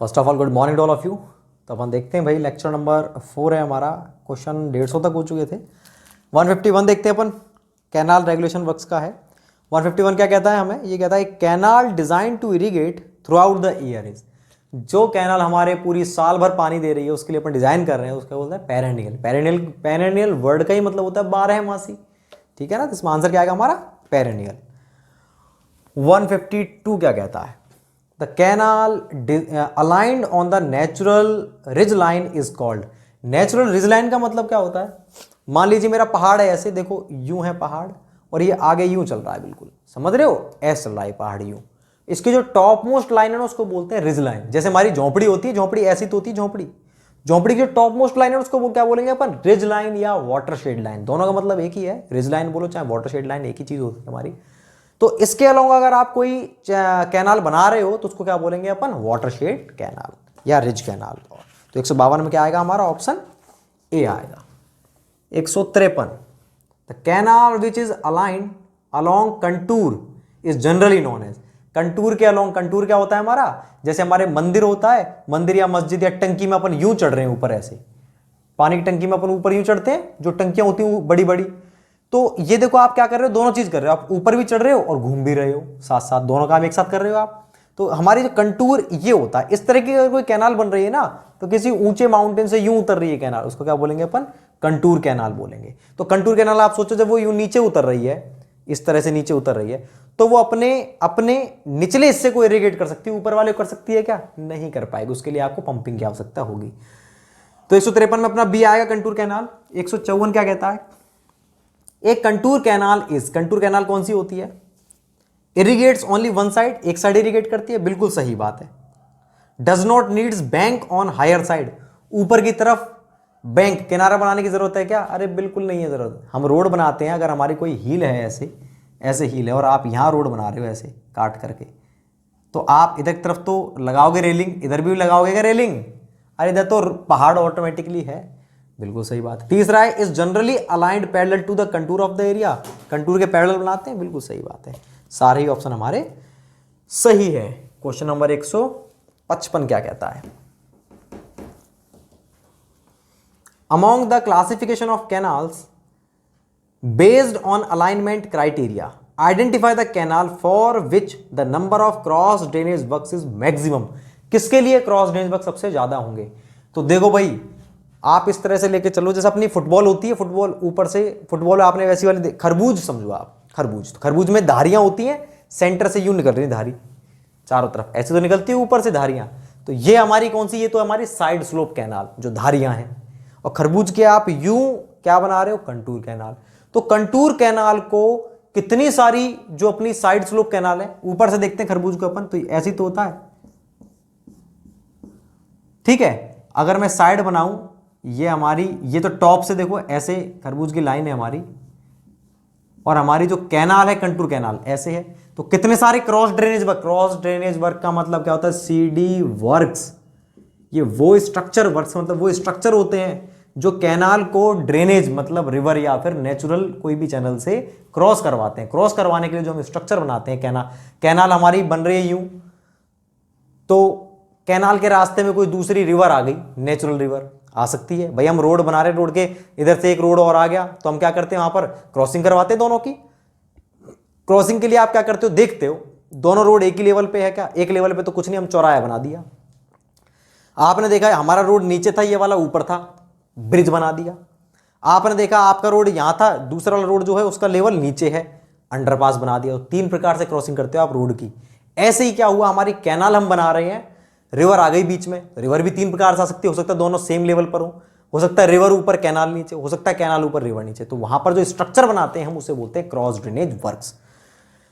First of all good morning to all of you. तो अपन देखते हैं भाई, लेक्चर नंबर 4 है हमारा। क्वेश्चन 150 तक हो चुके थे। 151 देखते हैं अपन, कैनाल रेगुलेशन वर्क्स का है। 151 क्या कहता है हमें? ये कहता है canal design to irrigate throughout the year is, जो कैनाल हमारे पूरी साल भर पानी दे रही है उसके लिए अपन डिजाइन कर रहे हैं, उसका बोलता है पेरेनियल। पेरेनियल वर्ड का ही मतलब होता है 12 मासी, ठीक है ना। तो इसमें आंसर क्या आएगा हमारा? पेरेनियल। 152 क्या कहता है? The canal aligned on the natural ridge line is called. Natural ridge line का मतलब क्या होता है? मान लीजिए मेरा पहाड़ है, ऐसे देखो यूं है पहाड़ और ये आगे यूं चल रहा है, बिल्कुल समझ रहे हो, ऐसे चल रहा है पहाड़ यूं। इसकी जो टॉप मोस्ट लाइन है ना उसको बोलते हैं रिज लाइन। जैसे हमारी झोंपड़ी होती है, झोंपड़ी ऐसी तो होती है झोंपड़ी, झोंपड़ी की जो टॉप मोस्ट लाइन है उसको क्या बोलेंगे अपन? रिज लाइन या वाटर शेड लाइन। दोनों का मतलब एक ही है, रिज लाइन बोलो चाहे वाटर शेड लाइन, एक ही चीज होती है हमारी। तो इसके अलावा अगर आप कोई कैनाल बना रहे हो तो उसको क्या बोलेंगे अपन? वाटर शेड कैनाल या रिज कैनाल। तो 152 में क्या आएगा हमारा? ऑप्शन ए आएगा। 153 the canal which is aligned along contour is generally known as. Contour के अलोंग, कंटूर क्या होता है हमारा? जैसे हमारे मंदिर होता है, मंदिर या मस्जिद या टंकी में अपन यूं चढ़ रहे हैं ऊपर, ऐसे पानी की टंकी में अपन ऊपर यूं चढ़ते हैं, जो टंकियां होती हैं बड़ी बड़ी। तो ये देखो आप क्या कर रहे हो, दोनों चीज कर रहे हो, आप ऊपर भी चढ़ रहे हो और घूम भी रहे हो, साथ साथ दोनों काम एक साथ कर रहे हो आप। तो हमारी जो कंटूर ये होता है। इस तरह की अगर कोई कैनाल बन रही है ना, तो किसी ऊंचे माउंटेन से यूं उतर रही है कैनाल, उसको क्या बोलेंगे अपन? कंटूर कैनाल बोलेंगे। तो कंटूर कैनाल आप सोचो जब वो यूं नीचे उतर रही है, इस तरह से नीचे उतर रही है, तो वो अपने अपने निचले हिस्से को इरिगेट कर सकती है, ऊपर वाले कर सकती है क्या? नहीं कर पाएगी, उसके लिए आपको पंपिंग की आवश्यकता होगी। तो 153 में अपना बी आएगा, कंटूर कैनाल। 154 क्या कहता है? एक contour canal is, contour canal कौन सी होती है? इरिगेट्स ओनली वन साइड, एक साइड इरिगेट करती है, बिल्कुल सही बात है। Does not needs bank on higher side, ऊपर की तरफ बैंक किनारा बनाने की जरूरत है क्या? अरे बिल्कुल नहीं है जरूरत। हम रोड बनाते हैं, अगर हमारी कोई हील है, ऐसे ऐसे हील है और आप यहां रोड बना रहे हो ऐसे काट करके, तो आप इधर की तरफ तो लगाओगे रेलिंग, इधर भी लगाओगे क्या रेलिंग? अरे इधर तो पहाड़ ऑटोमेटिकली है, बिल्कुल सही बात है। तीसरा है is generally aligned parallel to the contour of the area, contour के पैरेलल बनाते हैं, बिल्कुल सही बात है। सारे ही ऑप्शन हमारे सही है। क्वेश्चन नंबर 155 क्या कहता है? Among the classification of canals based on alignment criteria identify the canal for which the number of cross drainage works is maximum. किसके लिए क्रॉस ड्रेनेज वर्क सबसे ज्यादा होंगे? तो देखो भाई, आप इस तरह से लेके चलो, जैसे अपनी फुटबॉल होती है, फुटबॉल ऊपर से, फुटबॉल आपने वैसी वाली खरबूज समझो आप, खरबूज। तो खरबूज में धारियां होती हैं, सेंटर से यूं निकल रही धारी चारों तरफ, ऐसे तो निकलती है ऊपर से धारियां। तो ये हमारी कौन सी? ये तो हमारी साइड स्लोप कैनाल, जो धारियां हैं। और खरबूज के आप यूं क्या बना रहे हो? Contour canal. तो कंटूर कैनाल को कितनी सारी जो अपनी साइड स्लोप कैनाल है, ऊपर से देखते हैं खरबूज को अपन, तो ऐसी तो होता है, ठीक है। अगर मैं साइड बनाऊं, ये हमारी, ये तो टॉप से देखो ऐसे खरबूज की लाइन है हमारी, और हमारी जो कैनाल है कंटूर कैनाल ऐसे है। तो कितने सारे cross drainage work? Cross drainage work का मतलब क्या होता है? CD works. ये वो स्ट्रक्चर वर्क्स, मतलब वो स्ट्रक्चर होते हैं जो कैनाल को ड्रेनेज, मतलब रिवर या फिर नेचुरल कोई भी चैनल से क्रॉस करवाते हैं। क्रॉस करवाने के लिए जो हम स्ट्रक्चर बनाते हैं, कैनाल हमारी बन रही है यूं, तो कैनाल के रास्ते में कोई दूसरी रिवर आ गई, नेचुरल रिवर आ सकती है भाई। हम रोड बना रहे, रोड के इधर से एक रोड और आ गया, तो हम क्या करते हैं? वहां पर क्रॉसिंग करवाते हैं दोनों की। क्रॉसिंग के लिए आप क्या करते हो? देखते हो दोनों रोड एक ही लेवल पे है क्या? एक लेवल पे तो कुछ नहीं, हम चौराहा बना दिया। आपने देखा है हमारा रोड नीचे था, ये वाला ऊपर था, ब्रिज बना दिया। आपने देखा आपका रोड यहां था, दूसरा वाला रोड जो है उसका लेवल नीचे है, अंडरपास बना दिया। तो 3 प्रकार से क्रॉसिंग करते हो आप रोड की। ऐसे ही क्या हुआ, हमारी कैनाल हम बना रहे हैं, रिवर आ गई बीच में। रिवर भी 3 प्रकार से आ सकती है, हो सकता है दोनों सेम लेवल पर हो सकता है रिवर ऊपर कैनाल नीचे, हो सकता है कैनाल ऊपर रिवर नीचे। तो वहां पर जो स्ट्रक्चर बनाते हैं हम उसे बोलते हैं क्रॉस ड्रेनेज वर्क्स।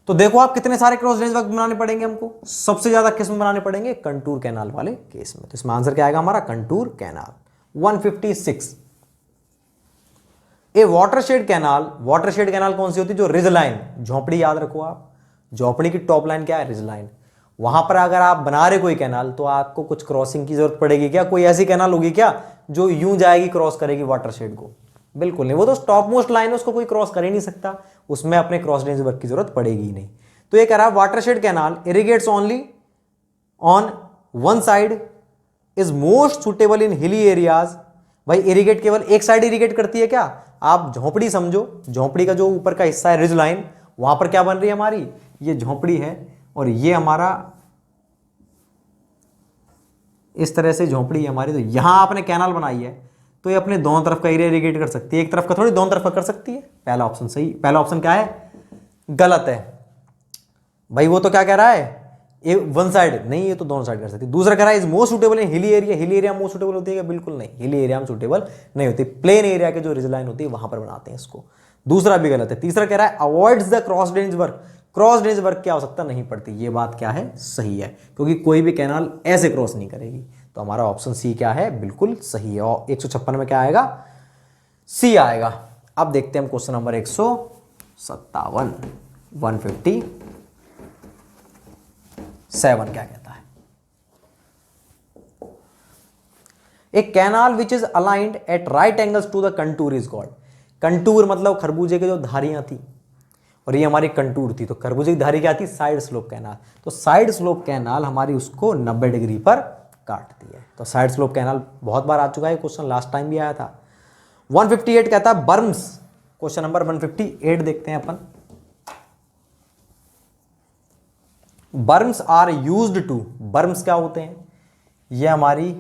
तो देखो आप कितने सारे क्रॉस ड्रेनेज वर्क बनाने पड़ेंगे हमको, सबसे ज्यादा किस्म बनाने पड़ेंगे कंटूर कैनाल वाले केस में। तो इसमें आंसर क्या आएगा हमारा? Contour canal. 156 ए वाटरशेड कैनाल। वाटरशेड कैनाल कौन सी होती है? जो रिज लाइन, झोंपड़ी याद रखो आप, झोंपड़ी की टॉप लाइन क्या है? Ridge line. वहां पर अगर आप बना रहे कोई कैनाल, तो आपको कुछ क्रॉसिंग की जरूरत पड़ेगी क्या? कोई ऐसी कैनाल होगी क्या जो यूं जाएगी, क्रॉस करेगी वाटरशेड को? बिल्कुल नहीं, वो तो टॉप मोस्ट लाइन है, उसको कोई क्रॉस कर ही नहीं सकता, उसमें अपने क्रॉस ड्रेनेज वर्क की जरूरत पड़ेगी ही नहीं। तो ये कह रहा है watershed canal irrigates only on one side is most suitable in hilly areas. भाई इरिगेट केवल एक साइड इरिगेट करती है क्या? आप झोंपड़ी समझो, झोंपड़ी का जो ऊपर का हिस्सा है रिज लाइन, वहां पर क्या बन रही है हमारी, ये झोंपड़ी है और ये हमारा इस तरह से झोंपड़ी है हमारी। तो यहां आपने कैनाल बनाई है तो ये अपने दोनों तरफ का एरिया इरिगेट कर सकती है, एक तरफ का थोड़ी, दोनों तरफ का कर सकती है। पहला ऑप्शन सही, पहला ऑप्शन क्या है, गलत है भाई। वो तो क्या कह रहा है, ये वन साइड नहीं, ये तो दोनों साइड कर सकती है। दूसरा कह रहा है is most suitable in hilly area, hilly area most suitable होती है क्या? बिल्कुल नहीं, हिली एरिया में सुटेबल नहीं होती, प्लेन एरिया के जो रिज लाइन होती है वहां पर बनाते हैं इसको। दूसरा भी गलत है। तीसरा कह रहा है avoids the cross drainage work, cross drainage work की आवश्यकता नहीं पड़ती। ये बात क्या है, सही है, क्योंकि कोई भी कैनाल ऐसे क्रॉस नहीं करेगी। तो हमारा ऑप्शन सी क्या है, बिल्कुल सही है। और 156 में क्या आएगा, सी आएगा। अब देखते हैं हम क्वेश्चन नंबर 157 157 क्या कहता है। A canal which is aligned at right angles to the contour is called. Contour मतलब खरबूजे के जो धारियां थी, और ये हमारी कंटूर थी, तो खरबूजे की धारी क्या थी, साइड स्लोप कैनाल। तो साइड स्लोप कैनाल हमारी उसको 90 डिग्री पर काटती है। तो साइड स्लोप कैनाल बहुत बार आ चुका है क्वेश्चन, लास्ट टाइम भी आया था। 158 कहता है बर्म्स, क्वेश्चन नंबर 158 देखते हैं अपन। बर्म्स आर यूज्ड टू, बर्म्स क्या होते हैं, ये हमारी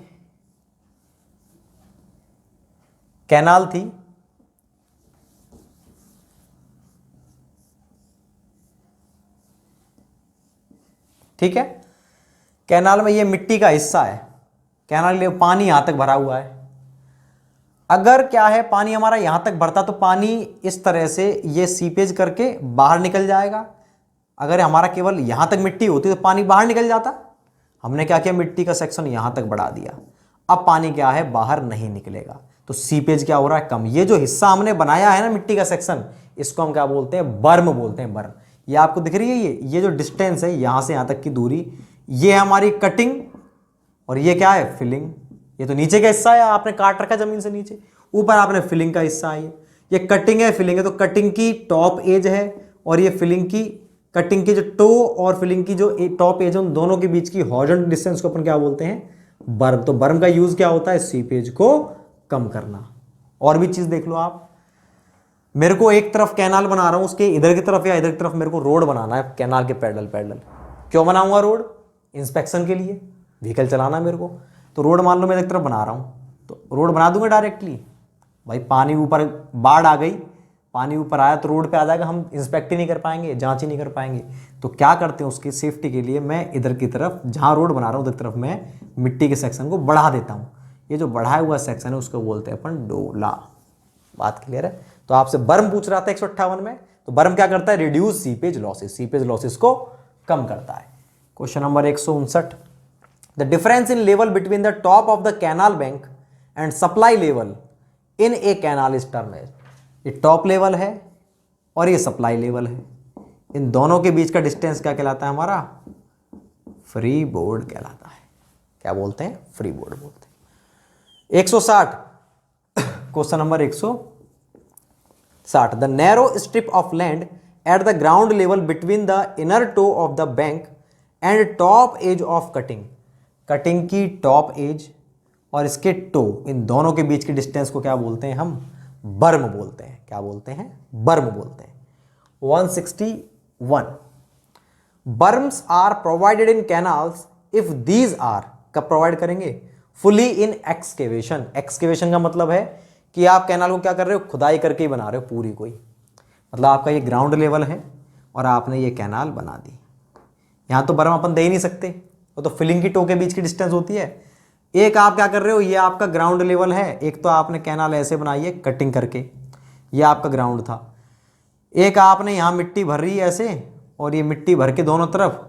कैनाल थी, ठीक है। कैनाल में ये मिट्टी का हिस्सा है, कैनाल में पानी यहां तक भरा हुआ है। अगर क्या है, पानी हमारा यहां तक भरता तो पानी इस तरह से ये सीपेज करके बाहर निकल जाएगा। अगर हमारा केवल यहां तक मिट्टी होती तो पानी बाहर निकल जाता। हमने क्या किया, मिट्टी का सेक्शन यहां तक बढ़ा दिया, अब पानी क्या है, बाहर नहीं निकलेगा। तो सीपेज क्या हो रहा है, कम। ये जो हिस्सा हमने बनाया है ना मिट्टी का सेक्शन, इसको हम क्या बोलते हैं, बर्म बोलते हैं, बर्म। ये आपको दिख रही है, ये जो डिस्टेंस है यहां से यहां तक की दूरी, ये है हमारी कटिंग, और ये क्या है, फिलिंग। ये तो नीचे का हिस्सा है, आपने काट रखा जमीन से नीचे, ऊपर आपने फिलिंग का हिस्सा है। ये कटिंग है, फिलिंग है। तो कटिंग की टॉप एज है और ये फिलिंग की, कटिंग की जो टो और फिलिंग की जो टॉप एज है, उन दोनों के बीच की हॉरिजॉन्टल डिस्टेंस को अपन क्या बोलते हैं, बर्म। तो बर्म का यूज क्या होता है, सीपेज को कम करना। और भी चीज देख लो आप, मेरे को एक तरफ कैनाल बना रहा हूं, उसके इधर की तरफ या इधर की तरफ मेरे को रोड बनाना है, कैनाल के पैरेलल पैरेलल। क्यों बनाऊंगा रोड, इंस्पेक्शन के लिए, व्हीकल चलाना है मेरे को। तो रोड मान लो मैं एक तरफ बना रहा हूं, तो रोड बना दूंगा डायरेक्टली। भाई पानी ऊपर, बाढ़ आ गई, पानी ऊपर आया तो रोड पे आ जाएगा, हम इंस्पेक्ट ही नहीं कर पाएंगे, जांच ही नहीं कर पाएंगे। तो क्या करते हैं, उसकी सेफ्टी के लिए मैं इधर की तरफ, जहां रोड बना रहा हूं उधर तरफ मैं मिट्टी के सेक्शन को बढ़ा देता हूं। ये जो बढ़ाया हुआ सेक्शन है उसको बोलते हैं अपन डोला। बात क्लियर है। तो आपसे बर्म पूछ रहा था 158 में, तो बर्म क्या करता है, reduce seepage losses, seepage losses को कम करता है। Question number 159, the difference in level between the top of the canal bank and supply level in a canal is term as. ये टॉप लेवल है और ये सप्लाई लेवल है, इन दोनों के बीच का डिस्टेंस क्या कहलाता है हमारा, फ्री बोर्ड कहलाता है। क्या बोलते हैं, फ्री बोर्ड बोलते हैं। 160, question number 160, the narrow strip of land at the ground level between the inner toe of the bank and top edge of cutting. Cutting की टॉप एज और इसके टो, इन दोनों के बीच की डिस्टेंस को क्या बोलते हैं, हम बर्म बोलते हैं। क्या बोलते हैं, बर्म बोलते हैं। 161, berms are provided in canals if these are, कब प्रोवाइड करेंगे, फुली इन एक्सकेवेशन। एक्सकेवेशन का मतलब है कि आप कैनाल को क्या कर रहे हो, खुदाई करके ही बना रहे हो पूरी कोई। मतलब आपका ये ग्राउंड लेवल है और आपने ये कैनाल बना दी। यहां तो बर्म अपन दे ही नहीं सकते, वो तो फिलिंग की टो के बीच की डिस्टेंस होती है। एक आप क्या कर रहे हो, ये आपका ग्राउंड लेवल है, एक तो आपने कैनाल ऐसे बनाई है कटिंग करके, ये आपका ग्राउंड था। एक आपने यहाँ मिट्टी भर रही है ऐसे, और ये मिट्टी भर के दोनों तरफ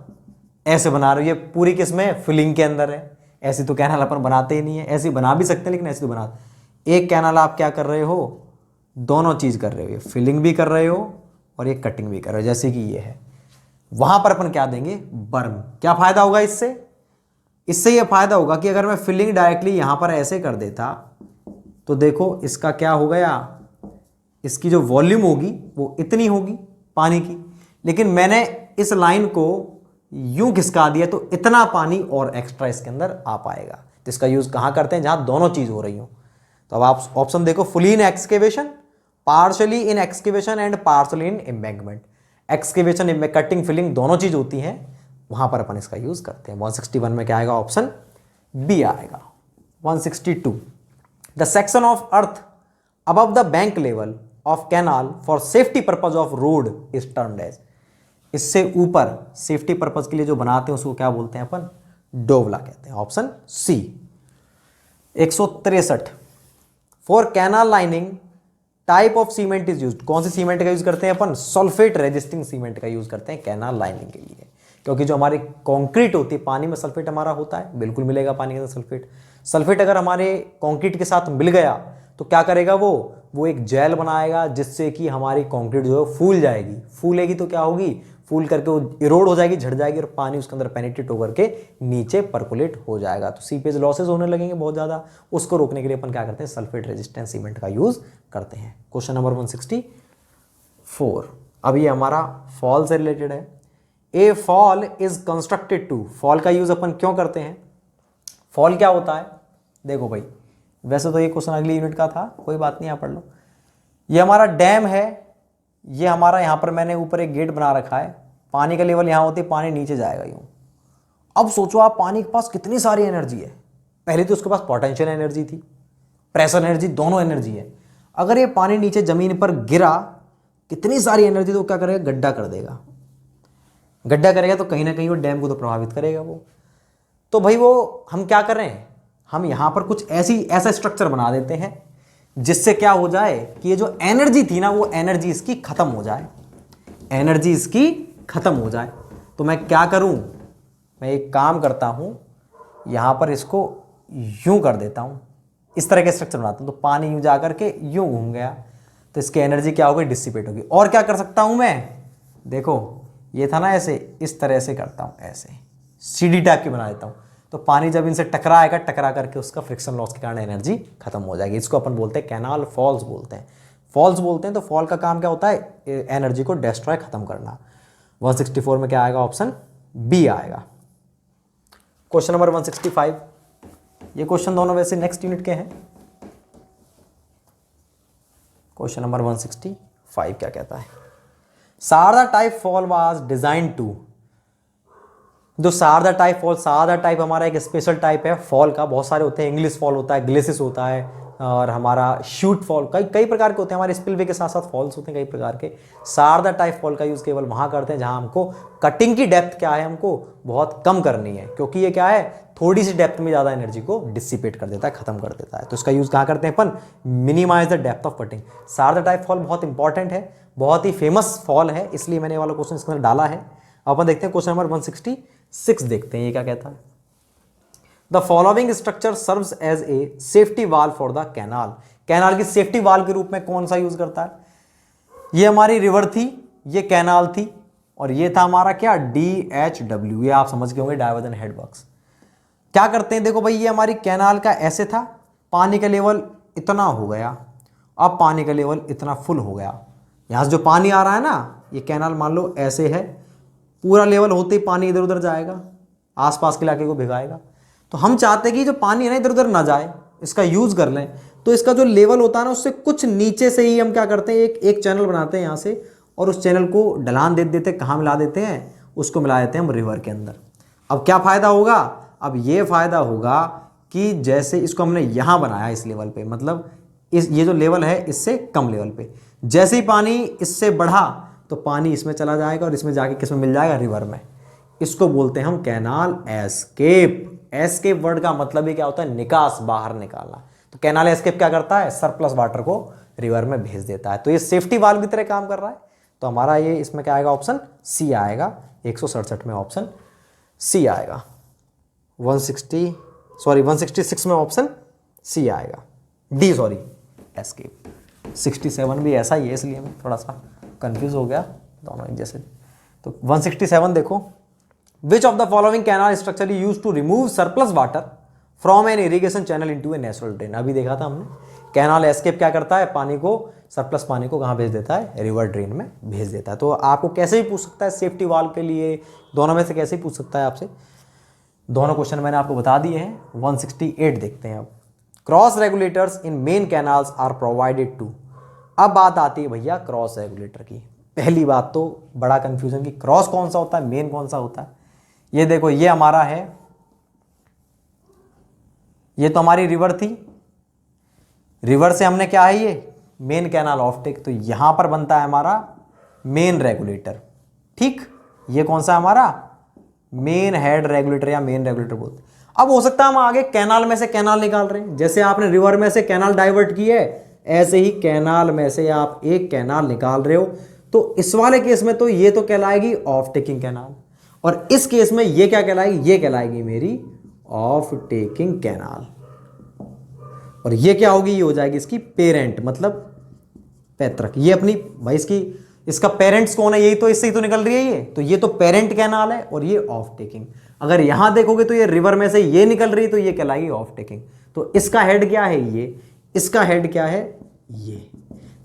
ऐसे बना रहे हो, ये पूरी किसमें, फिलिंग के अंदर है। ऐसी तो कैनाल अपन बनाते ही नहीं है, ऐसी बना भी सकते हैं लेकिन ऐसी तो बना, एक कैनाल आप क्या कर रहे हो, दोनों चीज़ कर रहे हो, ये फिलिंग भी कर रहे हो और ये कटिंग भी कर रहे हो, जैसे कि ये है। वहां पर अपन क्या देंगे, बर्म। क्या फायदा होगा इससे, इससे ये फायदा होगा कि अगर मैं फिलिंग डायरेक्टली यहां पर ऐसे कर देता तो देखो इसका क्या हो गया, इसकी जो वॉल्यूम होगी वो इतनी होगी पानी की, लेकिन मैंने इस लाइन को यूं खिसका दिया तो इतना पानी और एक्स्ट्रा इसके अंदर आ पाएगा। तो इसका यूज कहां करते हैं, जहां दोनों चीज हो रही हो। तो अब आप ऑप्शन देखो, fully in excavation, partially in excavation and partially in embankment. Excavation, cutting, filling दोनों चीज होती हैं, वहां पर अपन इसका यूज करते हैं। 161 में क्या आएगा, ऑप्शन बी आएगा। 162, the section of earth above the bank level of canal for safety purpose of road is termed as. इससे ऊपर सेफ्टी पर्पज के लिए जो बनाते हैं उसको क्या बोलते हैं अपन, डोवला कहते हैं। Option C. 163, for canal lining type of cement is used. कौन सी सीमेंट का यूज करते हैं अपन, सल्फेट रेजिस्टिंग सीमेंट का यूज करते हैं कैनाल लाइनिंग के लिए। क्योंकि जो हमारी कंक्रीट होती है, पानी में सल्फेट हमारा होता है, बिल्कुल मिलेगा पानी के अंदर सल्फेट। सल्फेट अगर हमारे कंक्रीट के साथ मिल गया तो क्या करेगा वो एक जेल बनाएगा, जिससे कि हमारी कंक्रीट जो है फूल जाएगी। फूलेगी तो क्या होगी, फूल करके वो इरोड हो जाएगी, झड़ जाएगी, और पानी उसके अंदर पेनिट्रेट होकर के नीचे परकुलेट हो जाएगा। तो सीपेज लॉसेज होने लगेंगे बहुत ज़्यादा। उसको रोकने के लिए अपन क्या करते हैं, सल्फेट रेजिस्टेंट सीमेंट का यूज करते हैं। क्वेश्चन नंबर 164, अब ये हमारा फॉल से रिलेटेड है। A fall is constructed to, fall का यूज अपन क्यों करते हैं, फॉल क्या होता है। देखो भाई, वैसे तो ये क्वेश्चन अगली यूनिट का था, कोई बात नहीं, यहाँ पढ़ लो। ये हमारा डैम है, ये हमारा यहाँ पर मैंने ऊपर एक गेट बना रखा है, पानी का लेवल यहाँ होती है, पानी नीचे जाएगा यूँ। अब सोचो आप, पानी के पास कितनी सारी एनर्जी है। पहले तो उसके पास पोटेंशियल एनर्जी थी, प्रेशर एनर्जी, दोनों एनर्जी है। अगर ये पानी नीचे जमीन पर गिरा, कितनी सारी एनर्जी, तो क्या करेगा, गड्ढा कर देगा। गड्ढा करेगा तो कहीं ना कहीं वो डैम को तो प्रभावित करेगा वो। तो भाई वो हम क्या कर रहे हैं, हम यहाँ पर कुछ ऐसा स्ट्रक्चर बना देते हैं जिससे क्या हो जाए कि ये जो एनर्जी थी ना, वो एनर्जी इसकी खत्म हो जाए, एनर्जी इसकी खत्म हो जाए। तो मैं क्या करूं, मैं एक काम करता हूं, यहां पर इसको यूं कर देता हूं, इस तरह के स्ट्रक्चर बनाता हूं। तो पानी यूं जा करके यूं घूम गया, तो इसकी एनर्जी क्या होगी, डिसिपेट होगी। और क्या कर सकता हूं मैं, देखो ये था ना ऐसे, इस तरह से करता हूं, ऐसे सीढ़ी टाइप की बना देता हूं। तो पानी जब इनसे टकराएगा, टकरा करके उसका फ्रिक्शन लॉस के कारण एनर्जी खत्म हो जाएगी। इसको अपन बोलते हैं कैनाल फॉल्स बोलते हैं, फॉल्स बोलते हैं। तो फॉल का काम क्या होता है, एनर्जी को डिस्ट्रॉय खत्म करना। 164 में क्या आएगा, ऑप्शन बी आएगा। क्वेश्चन नंबर 165, ये क्वेश्चन दोनों वैसे नेक्स्ट यूनिट के हैं। क्वेश्चन नंबर 165 क्या कहता है, Sharda type fall was design to. जो Sharda type fall, Sharda type हमारा एक स्पेशल टाइप है फॉल का, बहुत सारे होते हैं, इंग्लिश फॉल होता है, ग्लेसिस होता है, और हमारा शूट फॉल, कई प्रकार के होते हैं। हमारे स्पिलवे के साथ साथ फॉल्स होते हैं कई प्रकार के। शारदा टाइप फॉल का यूज केवल वहां करते हैं जहां हमको कटिंग की डेप्थ क्या है, हमको बहुत कम करनी है, क्योंकि ये क्या है, थोड़ी सी डेप्थ में ज्यादा एनर्जी को डिसिपेट कर देता है, खत्म कर देता है। तो इसका यूज कहां करते हैं अपन, minimise the depth of cutting. Sharda type fall बहुत इंपॉर्टेंट है, बहुत ही फेमस फॉल है, इसलिए मैंने वाला क्वेश्चन इसके अंदर डाला है। अपन देखते हैं क्वेश्चन नंबर 166, देखते हैं ये क्या कहता है। The following structure serves as a safety wall for the canal. Canal की सेफ्टी वाल के रूप में कौन सा यूज करता है, ये हमारी रिवर थी, ये कैनाल थी, और ये था हमारा क्या, DHW, ये आप समझ गए होंगे, डाइवर्जन हेड वर्क्स। क्या करते हैं, देखो भाई, ये हमारी कैनाल का ऐसे था, पानी का लेवल इतना हो गया, अब पानी का लेवल इतना फुल हो गया। यहां से जो पानी आ रहा है ना, ये कैनाल मान लो ऐसे है, पूरा लेवल होते ही पानी इधर उधर जाएगा, आसपास के इलाके को भिगाएगा। तो हम चाहते हैं कि जो पानी है ना, इधर उधर ना जाए, इसका यूज कर लें। तो इसका जो लेवल होता है ना, उससे कुछ नीचे से ही हम क्या करते हैं, एक चैनल बनाते हैं यहाँ से, और उस चैनल को ढलान दे देते हैं। कहाँ मिला देते हैं, उसको मिला देते हैं हम रिवर के अंदर। अब क्या फायदा होगा, अब ये फायदा होगा कि जैसे इसको हमने यहाँ बनाया इस लेवल पे, मतलब ये जो लेवल है इससे कम लेवल पे, जैसे ही पानी इससे बढ़ा तो पानी इसमें चला जाएगा, और इसमें जाके किसमें मिल जाएगा, रिवर में। इसको बोलते हैं हम कैनाल एस्केप। एस्केप वर्ड का मतलब ही क्या होता है, निकास, बाहर निकालना। तो कैनाल एस्केप क्या करता है, सरप्लस वाटर को रिवर में भेज देता है। तो ये सेफ्टी वाल्व की तरह काम कर रहा है। तो हमारा ये इसमें क्या आएगा, ऑप्शन सी आएगा। 167 में ऑप्शन सी आएगा। 166 में ऑप्शन सी आएगा, डी सॉरी, एस्केप। 67 भी ऐसा ही है, इसलिए मैं थोड़ा सा कंफ्यूज हो गया, दोनों एक जैसे। तो 167 देखो, which of the following canal structure use to remove surplus water from an irrigation channel into a natural drain. अभी देखा था हमने, कैनाल एस्केप क्या करता है, पानी को, सरप्लस पानी को कहाँ भेज देता है, रिवर ड्रेन में भेज देता है। तो आपको कैसे भी पूछ सकता है सेफ्टी वाल्व के लिए, दोनों में से कैसे भी पूछ सकता है आपसे। दोनों क्वेश्चन मैंने आपको बता दिए हैं। 168 देखते हैं अब। Cross regulators in main canals are provided to. अब बात आती है भैया क्रॉस रेगुलेटर की। पहली बात तो बड़ा कंफ्यूजन कि क्रॉस कौन सा होता है, मेन कौन सा होता है। ये देखो, ये हमारा है, ये तो हमारी रिवर थी, रिवर से हमने क्या है, ये मेन कैनाल ऑफ टेक, तो यहां पर बनता है हमारा मेन रेगुलेटर। ठीक, ये कौन सा हमारा मेन हेड रेगुलेटर या मेन रेगुलेटर बोलते हैं। अब हो सकता है हम आगे कैनाल में से कैनाल निकाल रहे हैं, जैसे आपने रिवर में से कैनाल डाइवर्ट की है, ऐसे ही कैनाल में से आप एक कैनाल निकाल रहे हो। तो इस वाले केस में तो ये तो कहलाएगी ऑफ टेकिंग कैनाल, और इस केस में ये क्या कहलाएगी, ये कहलाएगी मेरी ऑफ टेकिंग कैनाल। और ये क्या होगी, ये हो जाएगी इसकी पेरेंट, मतलब पैतृक। ये अपनी भाई इसका पेरेंट्स कौन है, यही तो, इससे ही तो निकल रही है ये, तो ये तो पेरेंट कैनाल है और ये ऑफ टेकिंग। अगर यहां देखोगे तो ये रिवर में से ये निकल रही है, तो ये कहलाएगी ऑफ टेकिंग। तो इसका हेड क्या है, ये, इसका हेड क्या है, ये।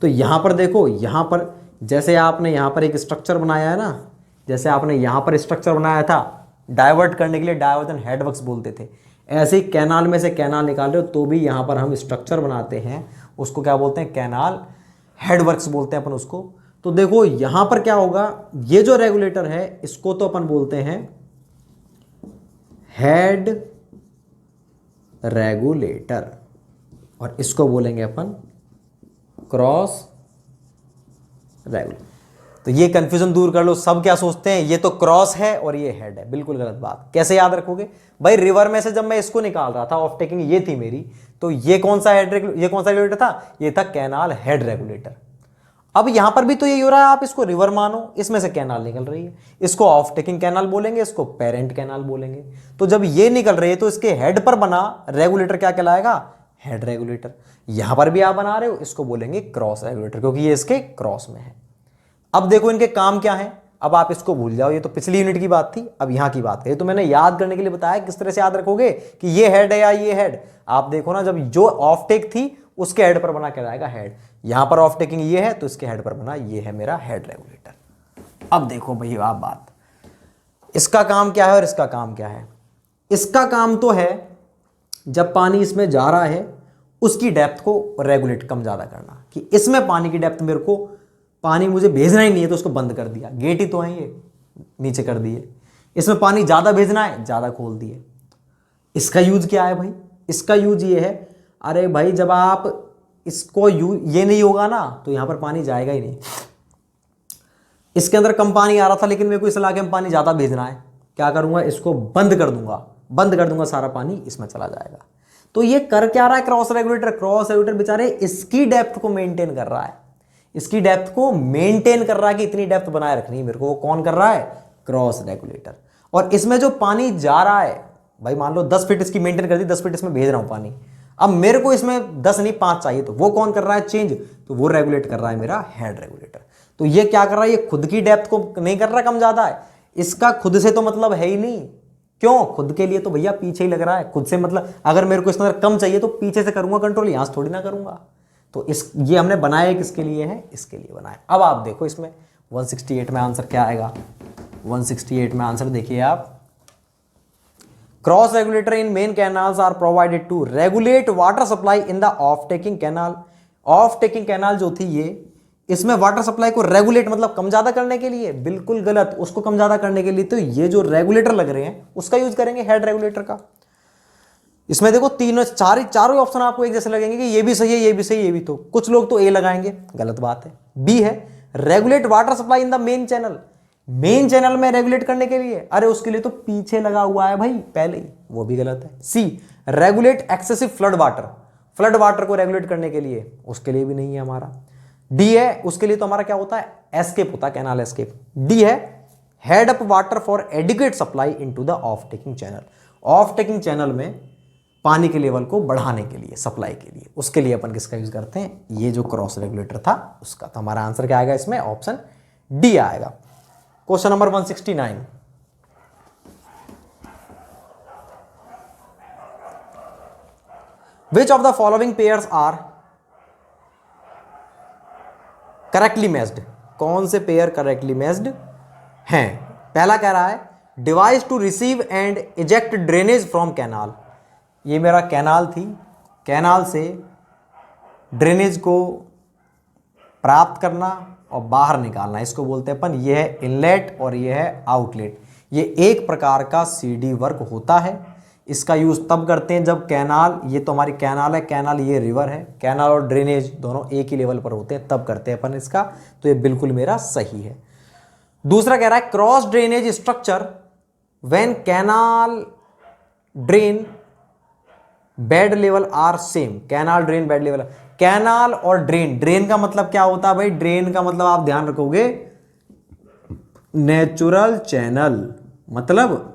तो यहां पर देखो, यहां पर जैसे आपने यहां पर एक स्ट्रक्चर बनाया है ना, जैसे आपने यहां पर स्ट्रक्चर बनाया था डाइवर्ट करने के लिए, डाइवर्जन हेडवर्क्स बोलते थे, ऐसे ही कैनाल में से कैनाल निकाल रहे हो तो भी यहां पर हम स्ट्रक्चर बनाते हैं, उसको क्या बोलते हैं, कैनाल हेडवर्क्स बोलते हैं अपन उसको। तो देखो यहां पर क्या होगा, ये जो रेगुलेटर है इसको तो अपन बोलते हैं हेड रेगुलेटर, और इसको बोलेंगे अपन क्रॉस रेगुलेटर। तो ये कंफ्यूजन दूर कर लो, सब क्या सोचते हैं, ये तो क्रॉस है और ये हेड है। बिल्कुल गलत बात। कैसे याद रखोगे भाई, रिवर में से जब मैं इसको निकाल रहा था, ऑफ टेकिंग ये थी मेरी, तो ये कौन सा हेड, ये कौन सा रेगुलेटर था, ये था कैनाल हेड रेगुलेटर। अब यहां पर भी तो यही हो रहा है, आप इसको रिवर मानो, इसमें से कैनाल निकल रही है, इसको ऑफ टेकिंग कैनाल बोलेंगे, इसको पेरेंट कैनाल बोलेंगे। तो जब ये निकल रही है तो इसके हेड पर बना रेगुलेटर क्या कहलाएगा, हेड रेगुलेटर। यहां पर भी आप बना रहे हो, इसको बोलेंगे क्रॉस रेगुलेटर, क्योंकि ये इसके क्रॉस में है। अब देखो इनके काम क्या है, अब आप इसको भूल जाओ, ये तो पिछली यूनिट की बात थी, अब यहां की बात है। तो मैंने याद करने के लिए बताया किस तरह से याद रखोगे कि ये हेड है या ये हेड। आप देखो ना, जब जो ऑफ टेक थी उसके हेड पर बना कहलाएगा हेड, यहां पर ऑफ टेकिंग ये है तो इसके हेड पर बना ये है मेरा हेड रेगुलेटर। अब देखो भैया आप बात, इसका काम क्या है और इसका काम क्या है। इसका काम तो है जब पानी इसमें जा रहा है उसकी डेप्थ को रेगुलेट, कम ज्यादा करना, कि इसमें पानी की डेप्थ, मेरे को पानी मुझे भेजना ही नहीं है तो उसको बंद कर दिया, गेट ही तो है ये, नीचे कर दिए। इसमें पानी ज्यादा भेजना है, ज्यादा खोल दिए। इसका यूज क्या है भाई, इसका यूज ये है, अरे भाई जब आप इसको ये नहीं होगा ना तो यहां पर पानी जाएगा ही नहीं। इसके अंदर कम पानी आ रहा था लेकिन मेरे को इस इलाके में पानी ज्यादा भेजना है, क्या करूंगा, इसको बंद कर दूंगा, बंद कर दूंगा, सारा पानी इसमें चला जाएगा। तो ये कर क्या रहा है क्रॉस रेगुलेटर, क्रॉस रेगुलेटर बेचारे इसकी डेप्थ को मेंटेन कर रहा है, इसकी डेप्थ को मेंटेन कर रहा है कि इतनी डेप्थ बनाए रखनी है मेरे को। वो कौन कर रहा है, क्रॉस रेगुलेटर। और इसमें जो पानी जा रहा है भाई, मान लो 10 फीट इसकी मेंटेन कर दी, 10 फीट इसमें भेज रहा हूं पानी, अब मेरे को इसमें 10 नहीं 5 चाहिए, तो वो कौन कर रहा है, चेंज, तो वो रेगुलेट कर रहा है मेरा हेड रेगुलेटर। तो ये क्या कर रहा है, ये खुद की डेप्थ को नहीं कर रहा कम ज्यादा है, इसका खुद से तो मतलब है ही नहीं। क्यों, खुद के लिए तो भैया पीछे ही लग रहा है, खुद से मतलब अगर मेरे को इसके अंदर कम चाहिए तो पीछे से करूंगा कंट्रोल, यहां से थोड़ी ना करूंगा। तो ये हमने बनाया किसके लिए है, इसके लिए बनाया। अब आप देखो इसमें 168 में आंसर क्या आएगा। 168 में आंसर देखिए आप, cross regulator in main canals are provided to regulate water supply in the off taking canal. Off taking canal जो थी ये, इसमें वाटर सप्लाई को रेगुलेट मतलब कम ज्यादा करने के लिए, बिल्कुल गलत, उसको कम ज्यादा करने के लिए तो ये जो रेगुलेटर लग रहे हैं उसका यूज करेंगे, हेड रेगुलेटर का। इसमें देखो तीनों चारों ऑप्शन आपको एक जैसे लगेंगे कि ये भी सही है, ये भी सही है, ये भी। तो कुछ लोग तो ए लगाएंगे, गलत बात है। बी है regulate water supply in the main channel, main channel में रेगुलेट करने के लिए, अरे उसके लिए तो पीछे लगा हुआ है भाई पहले ही, वो भी गलत है। C regulate excessive flood water, flood water को रेगुलेट करने के लिए, उसके लिए भी नहीं है हमारा। डी है, उसके लिए तो हमारा क्या होता है, एस्केप होता है, कैनाल एस्केप। डी है head up water for adequate supply into the off taking channel, of taking channel में पानी के लेवल को बढ़ाने के लिए, सप्लाई के लिए, उसके लिए अपन किसका यूज करते हैं, ये जो क्रॉस रेगुलेटर था उसका। तो हमारा आंसर क्या आएगा इसमें, ऑप्शन डी आएगा। Question number 169, which of the following pairs are correctly matched, कौन से पेयर करेक्टली मैच्ड हैं? पहला कह रहा है device to receive and eject drainage from canal, ये मेरा कैनाल थी, कैनाल से ड्रेनेज को प्राप्त करना और बाहर निकालना, इसको बोलते हैं अपन, ये है इनलेट और ये है आउटलेट। ये एक प्रकार का सीडी वर्क होता है। इसका यूज़ तब करते हैं जब कैनाल, ये तो हमारी कैनाल है, कैनाल ये रिवर है, कैनाल और ड्रेनेज दोनों एक ही लेवल पर होते हैं, तब करते हैं अपन इसका। तो ये बिल्कुल मेरा सही है। दूसरा कह रहा है cross drainage structure when canal drain bed level are same, canal drain bed level, canal और ड्रेन, ड्रेन का मतलब क्या होता है भाई? ड्रेन का मतलब आप ध्यान रखोगे नेचुरल चैनल, मतलब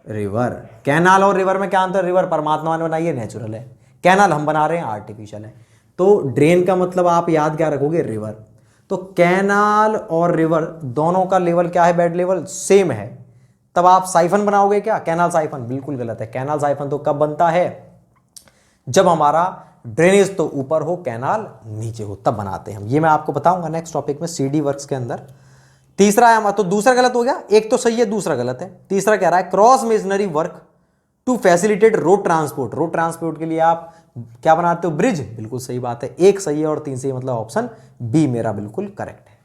रिवर। कैनाल और रिवर में क्या अंतर? रिवर परमात्मा ने बनाई है, नेचुरल है, कैनाल हम बना रहे हैं, आर्टिफिशियल है। तो ड्रेन का मतलब आप याद क्या रखोगे? रिवर। तो कैनाल और रिवर दोनों का लेवल क्या है? बेड लेवल सेम है। तब आप साइफन बनाओगे क्या? कैनाल साइफन बिल्कुल गलत है। कैनाल साइफन तो कब बनता है? जब हमारा ड्रेनेज तो ऊपर हो, कैनाल नीचे हो, तब बनाते हैं हम। ये मैं आपको बताऊंगा नेक्स्ट टॉपिक में सीडी वर्क्स के अंदर। तीसरा है, तो दूसरा गलत हो गया, एक तो सही है दूसरा गलत है। तीसरा कह रहा है cross masonry work to facilitate road transport, road transport के लिए आप क्या बनाते हो? ब्रिज, बिल्कुल सही बात है, एक सही है और तीन सही, मतलब ऑप्शन बी मेरा बिल्कुल करेक्ट है।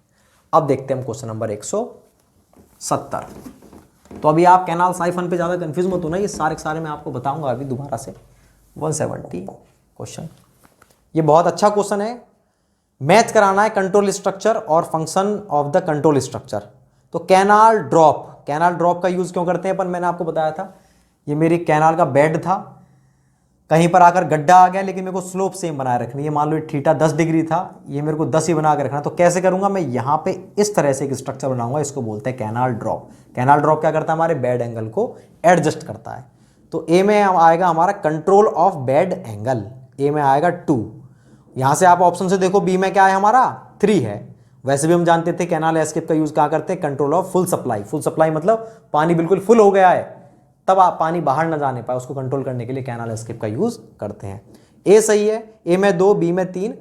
अब देखते हैं हम क्वेश्चन नंबर 170। तो अभी आप कैनाल साइफन पे ज्यादा कंफ्यूज मत होना, ये सारे मैं आपको बताऊंगा अभी दोबारा से। 170 क्वेश्चन, ये बहुत अच्छा क्वेश्चन है। मैच कराना है कंट्रोल स्ट्रक्चर और function of the control structure. तो कैनाल ड्रॉप, कैनाल ड्रॉप का यूज क्यों करते हैं अपन? मैंने आपको बताया था, ये मेरी कैनाल का बेड था, कहीं पर आकर गड्ढा आ गया, लेकिन मेरे को स्लोप सेम बनाए रखनी है। मान लो थीटा 10 डिग्री था, ये मेरे को 10 ही बना के रखना। तो कैसे करूंगा मैं? यहाँ पे इस तरह से एक स्ट्रक्चर बनाऊंगा, इसको बोलते हैं कैनाल ड्रॉप। कैनाल ड्रॉप क्या करता है? हमारे बेड एंगल को एडजस्ट करता है। तो ए में आएगा हमारा कंट्रोल ऑफ बेड एंगल, ए में आएगा 2। यहां से आप ऑप्शन से देखो, बी में क्या है हमारा? 3 है। वैसे भी हम जानते थे कैनाल एस्केप का यूज कहाँ करते हैं? Control of full supply. Full supply मतलब पानी बिल्कुल फुल हो गया है, तब आप पानी बाहर ना जाने पाए, उसको कंट्रोल करने के लिए कैनाल एस्केप का यूज करते हैं। ए सही है, ए में 2, बी में 3।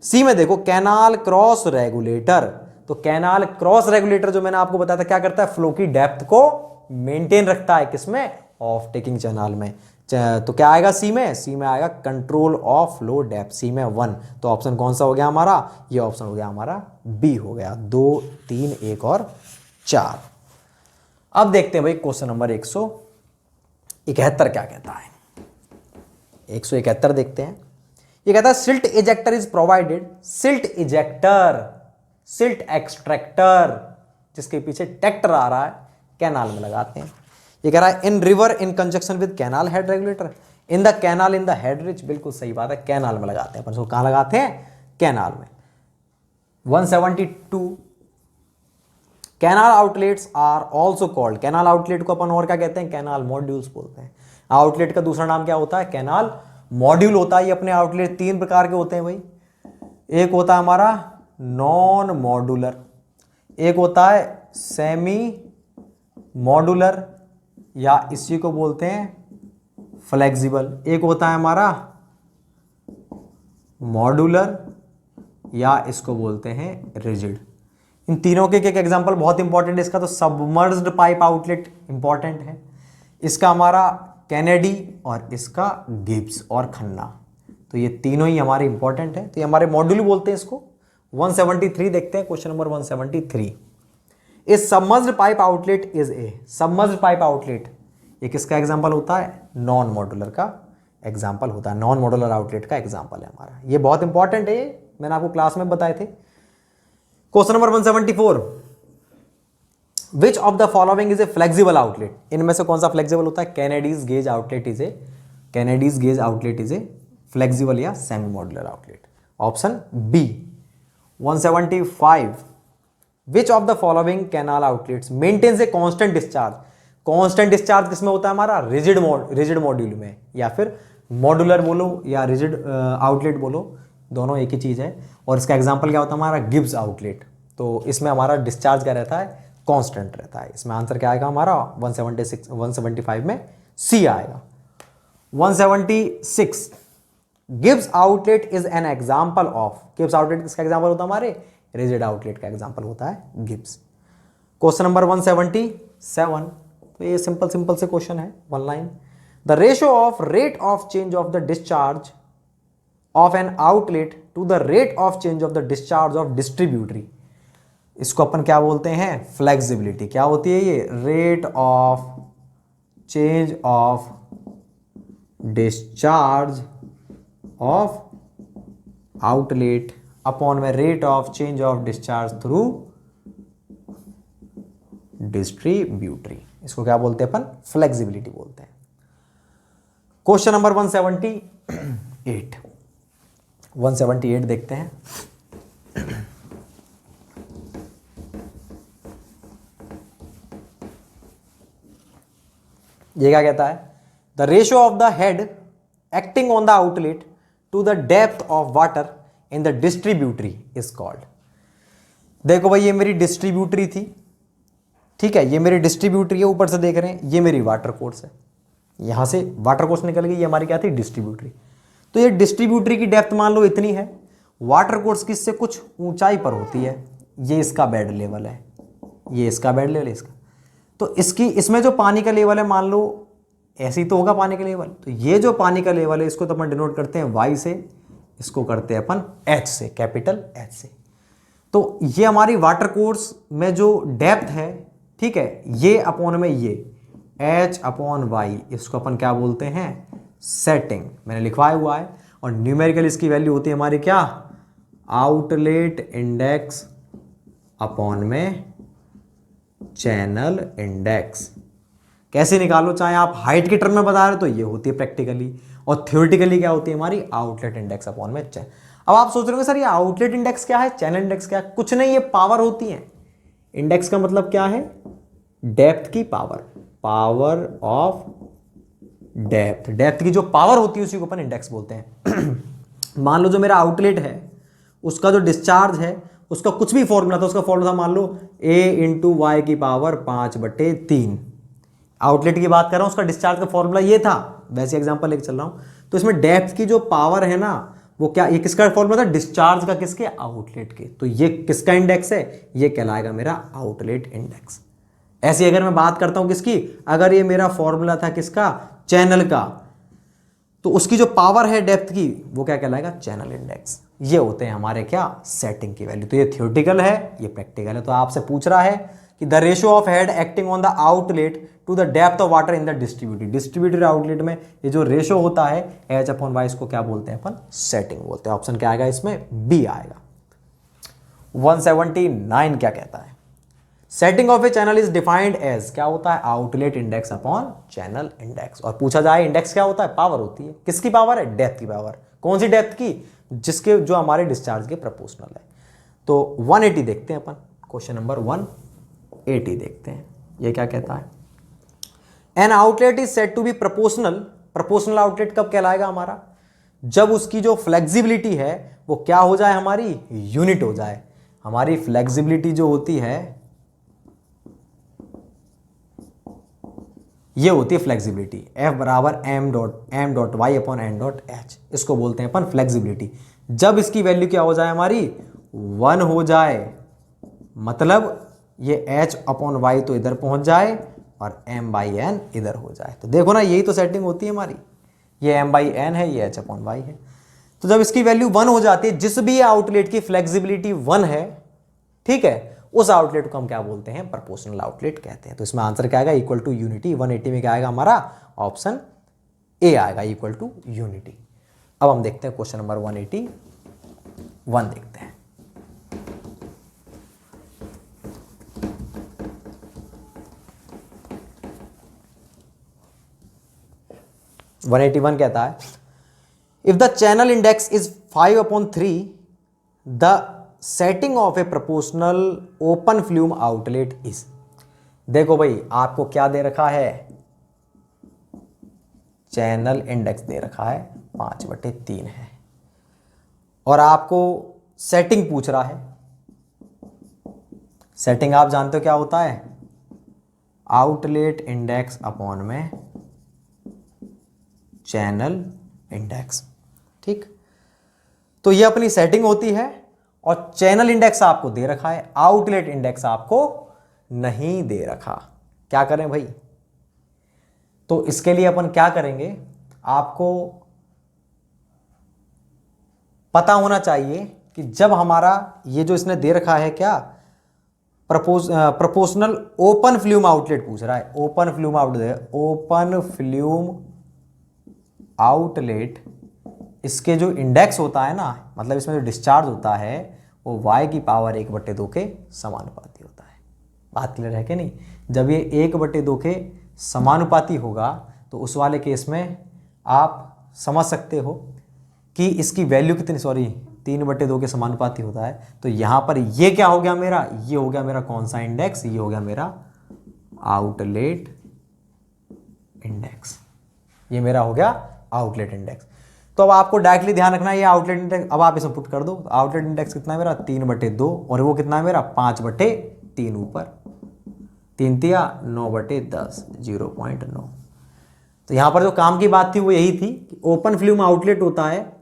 सी में देखो कैनाल क्रॉस रेगुलेटर। तो कैनाल क्रॉस रेगुलेटर जो मैंने आपको बताया था क्या करता है? फ्लो की डेप्थ को मेंटेन रखता है, किसमें? ऑफ टेकिंग चैनल में। तो क्या आएगा सी में? सी में आएगा कंट्रोल ऑफ फ्लो डेप्थ, सी में 1। तो ऑप्शन कौन सा हो गया हमारा? ये ऑप्शन हो गया हमारा बी हो गया। 2, 3, 1 और 4। अब देखते हैं भाई क्वेश्चन नंबर 171 क्या कहता है। 171 देखते हैं। ये कहता है silt ejector is provided, silt ejector, silt extractor, जिसके पीछे ट्रैक्टर आ रहा है, कैनाल में लगाते हैं। ये कह रहा है इन river in conjunction with canal head regulator, in the canal in the head rich, बिल्कुल सही बात है, कैनाल में लगाते हैं अपन। इसको कहां लगाते हैं? कैनाल में। 172 canal outlets are also called, canal outlet को अपन और क्या कहते हैं? कैनाल मॉड्यूल्स बोलते हैं। आउटलेट का दूसरा नाम क्या होता है? कैनाल मॉड्यूल होता है। ये अपने आउटलेट 3 प्रकार के होते हैं भाई। एक होता है हमारा नॉन मॉड्यूलर, एक होता है सेमी मॉड्यूलर या इसी को बोलते हैं फ्लेक्सिबल, एक होता है हमारा मॉड्यूलर या इसको बोलते हैं रिजिड। इन तीनों के एक एग्जांपल बहुत इंपॉर्टेंट है। इसका तो सबमर्ज्ड पाइप आउटलेट इंपॉर्टेंट है, इसका हमारा कैनेडी और इसका गिब्स और खन्ना। तो ये तीनों ही हमारे इंपॉर्टेंट है, तो ये हमारे मॉड्यूल बोलते हैं इसको। 173 देखते हैं, क्वेश्चन नंबर 173। इस submerged pipe outlet is A, submerged pipe outlet ये किसका एग्जांपल होता है? नॉन मॉड्यूलर का एग्जांपल होता है, नॉन मॉड्यूलर आउटलेट का एग्जांपल है हमारा। ये बहुत इंपॉर्टेंट है, मैंने आपको क्लास में बताए थे। Question number 174, which of the following is a flexible outlet, इनमें से कौन सा फ्लेक्सिबल होता है? Kennedy's gauge outlet is a, Kennedy's gauge outlet is a flexible या semi modular outlet, option B. 175, which of the following canal outlets maintains a constant discharge, constant discharge किसमें होता है हमारा? रिजिड मॉड्यूल में, या फिर मॉड्यूलर बोलो या रिजिड आउटलेट बोलो, दोनों एक ही चीज है। और इसका एग्जांपल क्या होता है हमारा? Gibbs outlet. तो इसमें हमारा डिस्चार्ज क्या रहता है? कांस्टेंट रहता है। इसमें आंसर क्या आएगा हमारा? 175 में सी आएगा। 176, Gibbs outlet is an example of, Gibbs outlet किसका एग्जाम्पल होता है? हमारे रिजिड आउटलेट का एग्जाम्पल होता है गिब्स। क्वेश्चन नंबर 177, तो ये सिंपल सिंपल से क्वेश्चन है, one line. The ratio of rate of change of the discharge of an outlet to the rate of change of the discharge of distributary, इसको अपन क्या बोलते हैं? फ्लेक्सिबिलिटी। क्या होती है ये? Rate of change of discharge of outlet upon में rate of change of discharge through distributary, इसको क्या बोलते हैं अपन? फ्लेक्सिबिलिटी बोलते हैं। क्वेश्चन नंबर 178 देखते हैं। ये क्या कहता है? The ratio of the head acting on the outlet to the depth of water in the distributary is called. देखो भाई, ये मेरी डिस्ट्रीब्यूटरी थी, ठीक है, ये मेरी डिस्ट्रीब्यूटरी है, ऊपर से देख रहे हैं ये मेरी वाटर कोर्स है, यहां से वाटर कोर्स निकल गई, ये हमारी क्या थी? डिस्ट्रीब्यूटरी। तो ये डिस्ट्रीब्यूटरी की डेप्थ मान लो इतनी है, वाटर कोर्स की इससे कुछ ऊंचाई पर होती है, ये इसका बेड लेवल है, ये इसका बेड लेवल है इसका। तो इसकी इसमें जो पानी का लेवल है, मान लो ऐसे ही तो होगा पानी का लेवल, तो ये जो पानी का लेवल है इसको तो अपन डिनोट करते हैं वाई से, इसको करते हैं अपन एच से, कैपिटल एच से। तो ये हमारी वाटर कोर्स में जो डेप्थ है, ठीक है, ये अपॉन में ये एच अपॉन वाई, इसको अपन क्या बोलते हैं? सेटिंग, मैंने लिखवाया हुआ है। और न्यूमेरिकल इसकी वैल्यू होती है हमारी क्या? आउटलेट इंडेक्स अपॉन में चैनल इंडेक्स। कैसे निकालो? चाहे आप हाइट के टर्म में बता रहे हो तो ये होती है प्रैक्टिकली, और थ्योरेटिकली क्या होती है हमारी? आउटलेट इंडेक्स अपॉन में चैनल। अब आप सोच रहे हो सर ये आउटलेट इंडेक्स क्या है, चैनल इंडेक्स क्या है? कुछ नहीं, ये पावर होती है। इंडेक्स का मतलब क्या है? डेप्थ की power, power of depth, depth की जो पावर होती है उसी को अपन इंडेक्स बोलते हैं। मान लो जो मेरा आउटलेट है उसका जो डिस्चार्ज है उसका कुछ भी फॉर्मूला था, उसका फॉर्मूला था मान लो a इंटू वाई की पावर 5/3। आउटलेट की बात कर रहा हूं, उसका डिस्चार्ज का फॉर्मूला ये था, वैसे एग्जांपल लेके चल रहा हूं। तो इसमें डेप्थ की जो पावर है ना, वो क्या, ये किसका फॉर्मूला था? डिस्चार्ज का, किसके? आउटलेट के। तो ये किसका इंडेक्स है? ये कहलाएगा मेरा आउटलेट इंडेक्स। ऐसी अगर मैं बात करता हूं किसकी, अगर ये मेरा फॉर्मूला था किसका? चैनल का, तो उसकी जो पावर है डेप्थ की वो क्या कहलाएगा? Channel index. ये होते हैं हमारे क्या? सेटिंग की वैल्यू। तो ये थ्योरेटिकल है, ये प्रैक्टिकल है। तो आपसे पूछ रहा है कि the ratio of head acting on the outlet to the depth of water in the distributary, distributary outlet में ये जो रेशियो होता है एच अपॉन वाई, इसको क्या बोलते हैं अपन? सेटिंग बोलते हैं। ऑप्शन क्या आएगा इसमें? बी आएगा। 179 क्या कहता है? Setting of a channel is defined as, क्या होता है? Outlet index upon channel index. और पूछा जाए इंडेक्स क्या होता है? पावर होती है। किसकी पावर है? डेप्थ की पावर। कौन सी डेप्थ की? जिसके जो हमारे डिस्चार्ज के प्रोपोर्शनल है। तो 180 देखते हैं अपन, क्वेश्चन नंबर 180 देखते हैं, ये क्या कहता है? An outlet is said to be proportional. Proportional outlet कब कहलाएगा हमारा? जब उसकी जो फ्लेक्सिबिलिटी है वो क्या हो जाए? हमारी यूनिट हो जाए। हमारी फ्लेक्सिबिलिटी जो होती है ये होती है फ्लेक्सिबिलिटी, F बराबर m dot Y upon n dot H, इसको बोलते हैं अपन फ्लेक्सिबिलिटी। जब इसकी वैल्यू क्या हो जाए? हमारी 1 हो जाए, मतलब ये h अपॉन वाई तो इधर पहुंच जाए और m/n इधर हो जाए। तो देखो ना, यही तो सेटिंग होती है हमारी। ये m/n है, ये h अपॉन वाई है। तो जब इसकी वैल्यू 1 हो जाती है, जिस भी आउटलेट की फ्लेक्सिबिलिटी 1 है, ठीक है, उस आउटलेट को हम क्या बोलते हैं? प्रोपोर्शनल आउटलेट कहते हैं। तो इसमें आंसर क्या आएगा? Equal to unity. 180 में क्या आएगा हमारा? ऑप्शन ए आएगा, इक्वल टू यूनिटी। अब हम देखते हैं क्वेश्चन नंबर 181 देखते हैं। (181) कहता है if the channel index is 5/3 the setting of A proportional open flume outlet is. देखो भाई, आपको क्या दे रखा है? चैनल इंडेक्स दे रखा है 5/3 है, और आपको सेटिंग पूछ रहा है। सेटिंग आप जानते हो क्या होता है? आउटलेट इंडेक्स अपॉन में चैनल इंडेक्स। ठीक, तो ये अपनी सेटिंग होती है और चैनल इंडेक्स आपको दे रखा है, आउटलेट इंडेक्स आपको नहीं दे रखा। क्या करें भाई? तो इसके लिए अपन क्या करेंगे, आपको पता होना चाहिए कि जब हमारा ये जो इसने दे रखा है क्या, प्रोपोर्शनल ओपन फ्लूम आउटलेट पूछ रहा है, open flume outlet, open flume outlet, इसके जो इंडेक्स होता है ना, मतलब इसमें जो डिस्चार्ज होता है वो y की पावर 1/2 के समानुपाती होता है। बात क्लियर है कि नहीं? जब ये 1/2 के समानुपाती होगा तो उस वाले केस में आप समझ सकते हो कि इसकी वैल्यू कितनी, सॉरी 3/2 के समानुपाती होता है। तो यहां पर ये क्या हो गया मेरा, ये हो गया मेरा कौन सा इंडेक्स, ये हो गया मेरा आउटलेट इंडेक्स, ये मेरा हो गया आउटलेट इंडेक्स। तो अब आपको डायरेक्टली ध्यान रखना है ये आउटलेट इंडेक्स, अब आप इसमें पुट कर दो। आउटलेट इंडेक्स कितना है मेरा 3/2 और वो कितना है मेरा 5/3 ऊपर, 3 तिया 9/10, 0.9। तो यहां पर जो काम की बात थी वो यही थी कि ओपन फ्लूम आउटलेट होता है,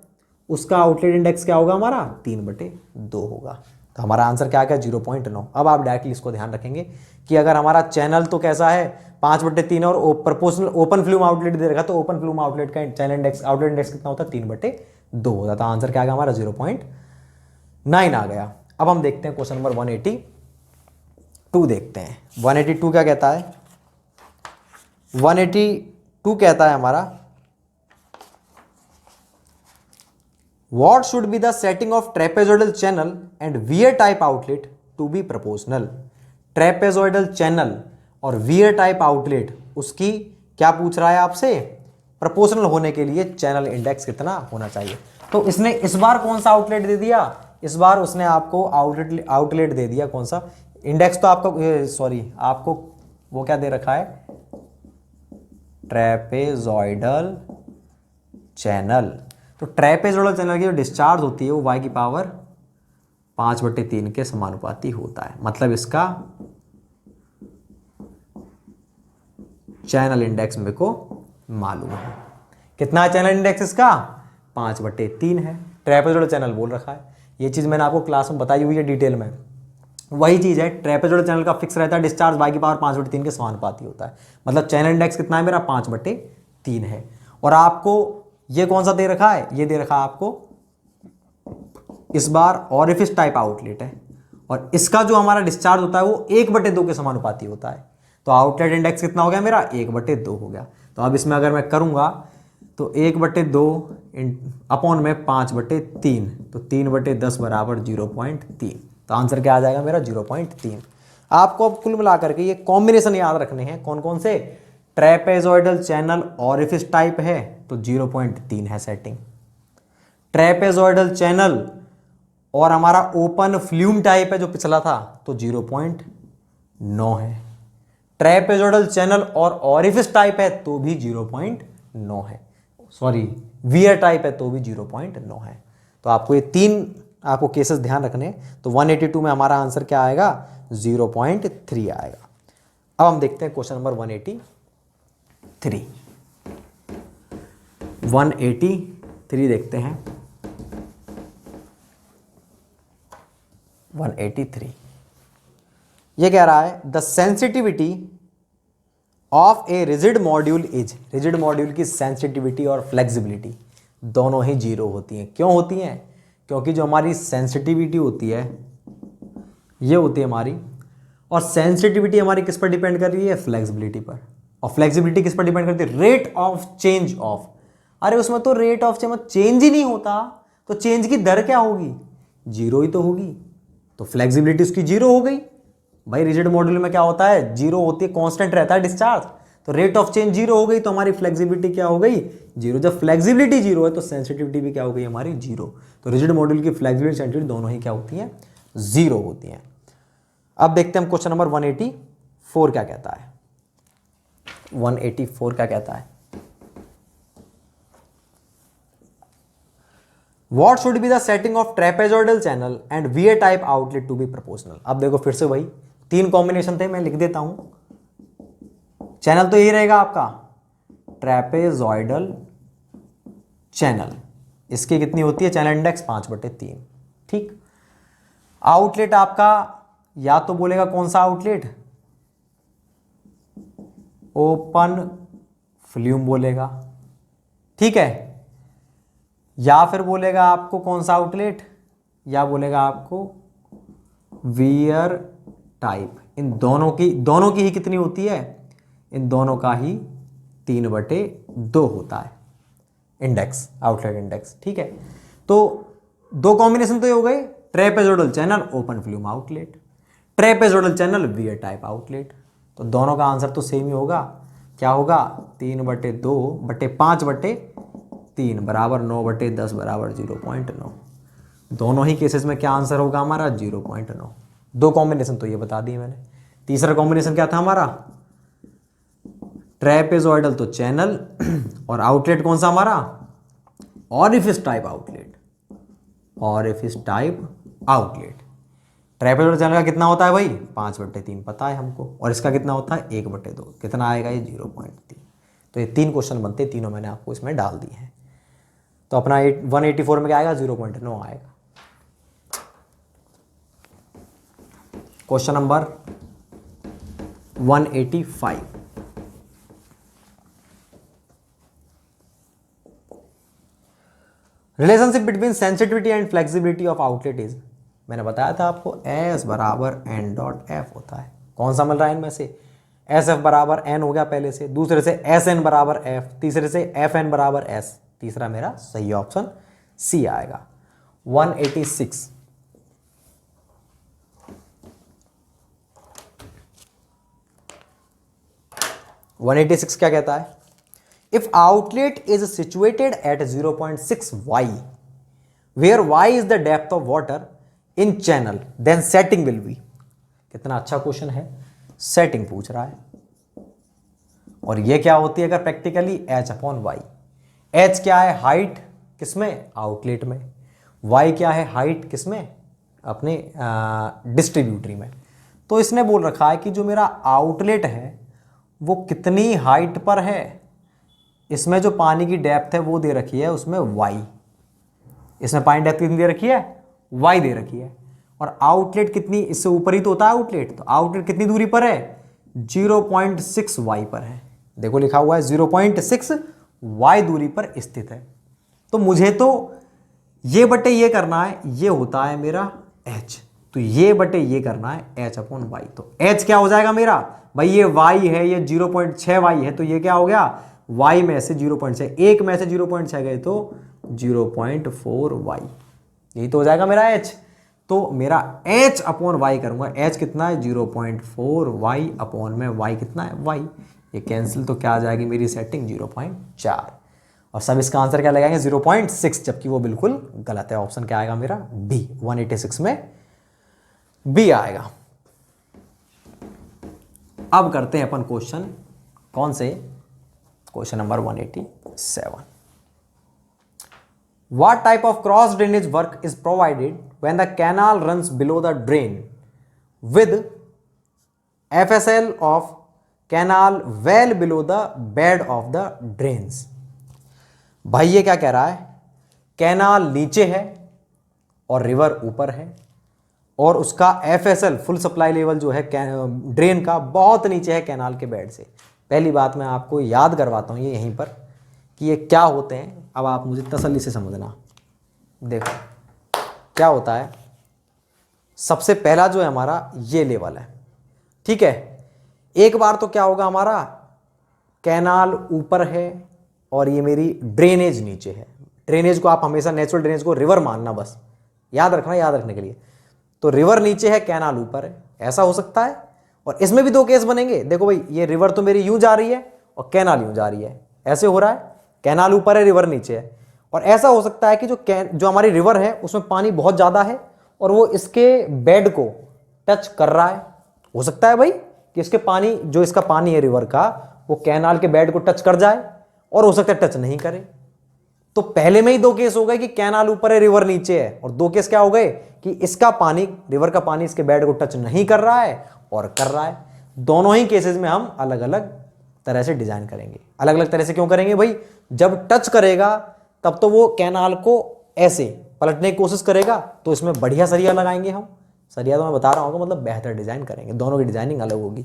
उसका आउटलेट इंडेक्स क्या होगा हमारा 3/2 होगा। तो हमारा आंसर क्या क्या 0.9। अब आप डायरेक्टली इसको ध्यान रखेंगे कि अगर हमारा चैनल तो कैसा है 5/3 और प्रोपोर्शनल ओपन फ्लूम आउटलेट दे रखा, तो ओपन फ्लूम आउटलेट का चैनल इंडेक्स, आउटलेट इंडेक्स कितना होता है 3/2 होता। तो आंसर क्या आ गया हमारा 0.9 आ गया। अब हम देखते हैं क्वेश्चन नंबर 182 देखते हैं। 182 क्या कहता है, 182 कहता है हमारा What should be the setting of trapezoidal channel and weir type outlet to be proportional? Trapezoidal channel और वियर टाइप आउटलेट, उसकी क्या पूछ रहा है आपसे, प्रोपोर्शनल होने के लिए चैनल इंडेक्स कितना होना चाहिए। तो इसने इस बार कौन सा आउटलेट दे दिया, इस बार उसने आपको आउटलेट दे दिया कौन सा, इंडेक्स तो आपका सॉरी आपको वो क्या दे रखा है, ट्रेपेजोइडल चैनल। तो ट्रेपेजोइडल चैनल की जो डिस्चार्ज होती है वो y की पावर 5/3 के समानुपाती होता है। मतलब इसका चैनल इंडेक्स मेरे को मालूम है, कितना है चैनल इंडेक्स इसका 5/3 है। ट्रेपेजोइडल चैनल बोल रखा है, ये चीज़ मैंने आपको क्लास में बताई हुई है डिटेल में, वही चीज़ है। ट्रेपेजोइडल चैनल का फिक्स रहता है, डिस्चार्ज y की पावर 5/3 के समानुपाती होता है। मतलब चैनल इंडेक्स कितना है मेरा 5/3 है। और आपको ये कौन सा दे रखा है, ये दे रखा है आपको इस बार ऑरिफिस टाइप आउटलेट है, और इसका जो हमारा डिस्चार्ज होता है वो 1/2 के समानुपाती होता है। तो आउटलेट इंडेक्स कितना हो गया मेरा 1/2 हो गया। तो अब इसमें अगर मैं करूंगा तो 1/2 अपॉन में 5/3, तो 3/10 बराबर 0.3। तो आंसर क्या आ जाएगा मेरा 0.3। आपको अब कुल मिलाकर के ये कॉम्बिनेशन याद रखने हैं, कौन कौन से, ट्रेपेजोइडल चैनल ऑरिफिस टाइप है तो 0.3 है सेटिंग, ट्रेपेजोइडल चैनल और हमारा ओपन फ्लूम टाइप है जो पिछला था तो 0.9 है, ट्रेपेजोइडल चैनल और ऑरिफिस टाइप है तो भी 0.9 है, सॉरी वियर टाइप है तो भी 0.9 है। तो आपको ये तीन आपको केसेस ध्यान रखने। तो 182 में हमारा आंसर क्या आएगा 0.3 आएगा। अब हम देखते हैं क्वेश्चन नंबर 183 देखते हैं। 183 ये कह रहा है the sensitivity of a rigid module is, rigid module की सेंसिटिविटी और फ्लेक्सिबिलिटी दोनों ही 0 होती हैं। क्यों होती हैं? क्योंकि जो हमारी सेंसिटिविटी होती है ये होती है हमारी, और सेंसिटिविटी हमारी किस पर डिपेंड कर रही है, फ्लेक्सिबिलिटी पर, और फ्लेक्सिबिलिटी किस पर डिपेंड करती है, रेट ऑफ चेंज ऑफ। अरे उसमें तो रेट ऑफ चेंज ही नहीं होता, तो चेंज की दर क्या होगी, 0 ही तो होगी। तो फ्लेक्सिबिलिटी उसकी 0 हो गई। भाई रिजिड मॉड्यूल में क्या होता है 0 होती है, कांस्टेंट रहता है डिस्चार्ज, तो रेट ऑफ चेंज 0 हो गई, तो हमारी फ्लेक्सिबिलिटी क्या हो गई 0। जब फ्लेक्सिबिलिटी 0 है तो सेंसिटिविटी भी क्या हो गई हमारी 0। तो रिजिड मॉड्यूल की फ्लेक्सिबिलिटी सेंसिटिविटी दोनों ही क्या होती हैं 0 होती हैं। अब देखते हैं हम क्वेश्चन नंबर 184 क्या कहता है। 184 क्या कहता है, What should be the setting of trapezoidal channel and weir type outlet to be proportional? अब देखो फिर से वही 3 कॉम्बिनेशन थे, मैं लिख देता हूं। चैनल तो यही रहेगा आपका ट्रेपेजोइडल चैनल, इसकी कितनी होती है चैनल इंडेक्स 5/3। ठीक, आउटलेट आपका या तो बोलेगा कौन सा आउटलेट, ओपन फ्लूम बोलेगा, ठीक है, या फिर बोलेगा आपको कौन सा आउटलेट, या बोलेगा आपको वियर टाइप। इन दोनों की ही कितनी होती है, इन दोनों का ही 3/2 होता है इंडेक्स, आउटलेट इंडेक्स। ठीक है, तो दो कॉम्बिनेशन तो ये हो गए, trapezoidal channel open flume outlet, trapezoidal channel wear type outlet. तो दोनों का आंसर तो सेम ही होगा, क्या होगा 3/2/5/3 बराबर 9/10 बराबर 0.9। दोनों ही केसेस में क्या आंसर होगा हमारा 0.9। दो कॉम्बिनेशन तो ये बता दिए मैंने। तीसरा कॉम्बिनेशन क्या था हमारा, ट्रेपेजोइडल तो चैनल और आउटलेट कौन सा हमारा, orifice type outlet, orifice type outlet. Trapezoidal channel का कितना होता है भाई 5/3 पता है हमको, और इसका कितना होता है 1/2, कितना आएगा ये 0.3। तो ये 3 क्वेश्चन बनते, तीनों मैंने आपको इसमें डाल दिए हैं। तो अपना 184 में क्या आएगा 0.9 आएगा। Question number 185, relationship between sensitivity and flexibility of outlet is, मैंने बताया था आपको S बराबर N.F होता है। कौन सा मिल रहा है इनमें से, SF बराबर N हो गया पहले से, दूसरे से SN बराबर F, तीसरे से FN बराबर S, तीसरा मेरा सही ऑप्शन C आएगा। 186, क्या कहता है, if outlet is situated at 0.6 y where y is the depth of water in channel then setting will be. कितना अच्छा क्वेश्चन है, सेटिंग पूछ रहा है। और ये क्या होती है अगर प्रैक्टिकली H/y। H क्या है हाइट किसमें, आउटलेट में, y क्या है हाइट किसमें, अपने डिस्ट्रीब्यूटरी में। तो इसने बोल रखा है कि जो मेरा आउटलेट है वो कितनी हाइट पर है, इसमें जो पानी की डेप्थ है वो दे रखी है उसमें y, इसमें पानी डेप्थ कितनी दे रखी है y दे रखी है, और आउटलेट कितनी, इससे ऊपर ही तो होता है आउटलेट, तो आउटलेट कितनी दूरी पर है 0.6 y पर है। देखो लिखा हुआ है 0.6 y दूरी पर स्थित है। तो मुझे तो ये बटे ये करना है, ये होता है मेरा h, तो ये बटे ये करना है H/y। तो h क्या हो जाएगा मेरा भाई, ये y है, ये 0.6 y है, तो ये क्या हो गया y में से 0.6, एक में से 0.6 गए तो 0.4 y, यही तो हो जाएगा मेरा h। तो मेरा H/y करूंगा, h कितना है 0.4 y अपॉन में y कितना है y, ये कैंसिल, तो क्या आ जाएगी मेरी सेटिंग 0.4, और सब इसका आंसर क्या लगाएंगे 0.6, जबकि वो बिल्कुल गलत है। ऑप्शन क्या आएगा मेरा बी, 186 में बी आएगा। अब करते हैं अपन क्वेश्चन, कौन से, question number 187। What type of cross drainage work is provided when the canal runs below the drain with FSL of canal well below the bed of the drains? भाई ये क्या कह रहा है, कैनाल नीचे है और रिवर ऊपर है, और उसका FSL फुल सप्लाई लेवल जो है ड्रेन का बहुत नीचे है कैनाल के बेड से। पहली बात मैं आपको याद करवाता हूँ ये यहीं पर कि ये क्या होते हैं, अब आप मुझे तसल्ली से समझना। देखो क्या होता है, सबसे पहला जो है हमारा ये लेवल है, ठीक है। एक बार तो क्या होगा हमारा, कैनाल ऊपर है और ये मेरी ड्रेनेज नीचे है। ड्रेनेज को आप हमेशा नेचुरल ड्रेनेज को रिवर मानना, बस याद रखना, याद रखने के लिए। तो रिवर नीचे है कैनाल ऊपर है, ऐसा हो सकता है। और इसमें भी दो केस बनेंगे, देखो भाई ये रिवर तो मेरी यूं जा रही है और कैनाल यूं जा रही है, ऐसे हो रहा है, कैनाल ऊपर है रिवर नीचे है। और ऐसा हो सकता है कि जो हमारी रिवर है उसमें पानी बहुत ज़्यादा है और वो इसके बेड को टच कर रहा है। हो सकता है भाई कि इसके पानी, जो इसका पानी है रिवर का, वो कैनाल के बेड को टच कर जाए, और हो सकता है टच नहीं करे। तो पहले में ही दो केस हो गए कि कैनाल ऊपर है रिवर नीचे है, और दो केस क्या हो गए कि इसका पानी, रिवर का पानी इसके बेड को टच नहीं कर रहा है और कर रहा है। दोनों ही केसेस में हम अलग अलग तरह से डिजाइन करेंगे। अलग अलग तरह से क्यों करेंगे भाई, जब टच करेगा तब तो वो कैनाल को ऐसे पलटने की कोशिश करेगा, तो इसमें बढ़िया सरिया लगाएंगे हम। सरिया तो मैं बता रहा हूँ मतलब बेहतर डिजाइन करेंगे, दोनों की डिजाइनिंग अलग होगी।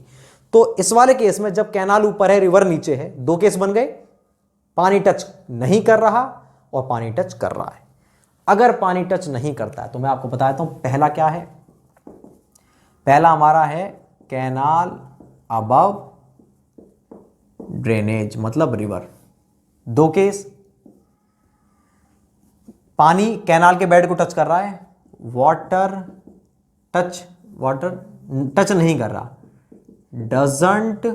तो इस वाले केस में जब कैनाल ऊपर है रिवर नीचे है, दो केस बन गए, पानी टच नहीं कर रहा और पानी टच कर रहा है। अगर पानी टच नहीं करता है तो मैं आपको बताता हूं पहला क्या है। पहला हमारा है कैनाल अबव ड्रेनेज मतलब रिवर। दो केस, पानी कैनाल के बेड को टच कर रहा है, वाटर टच नहीं कर रहा, डजंट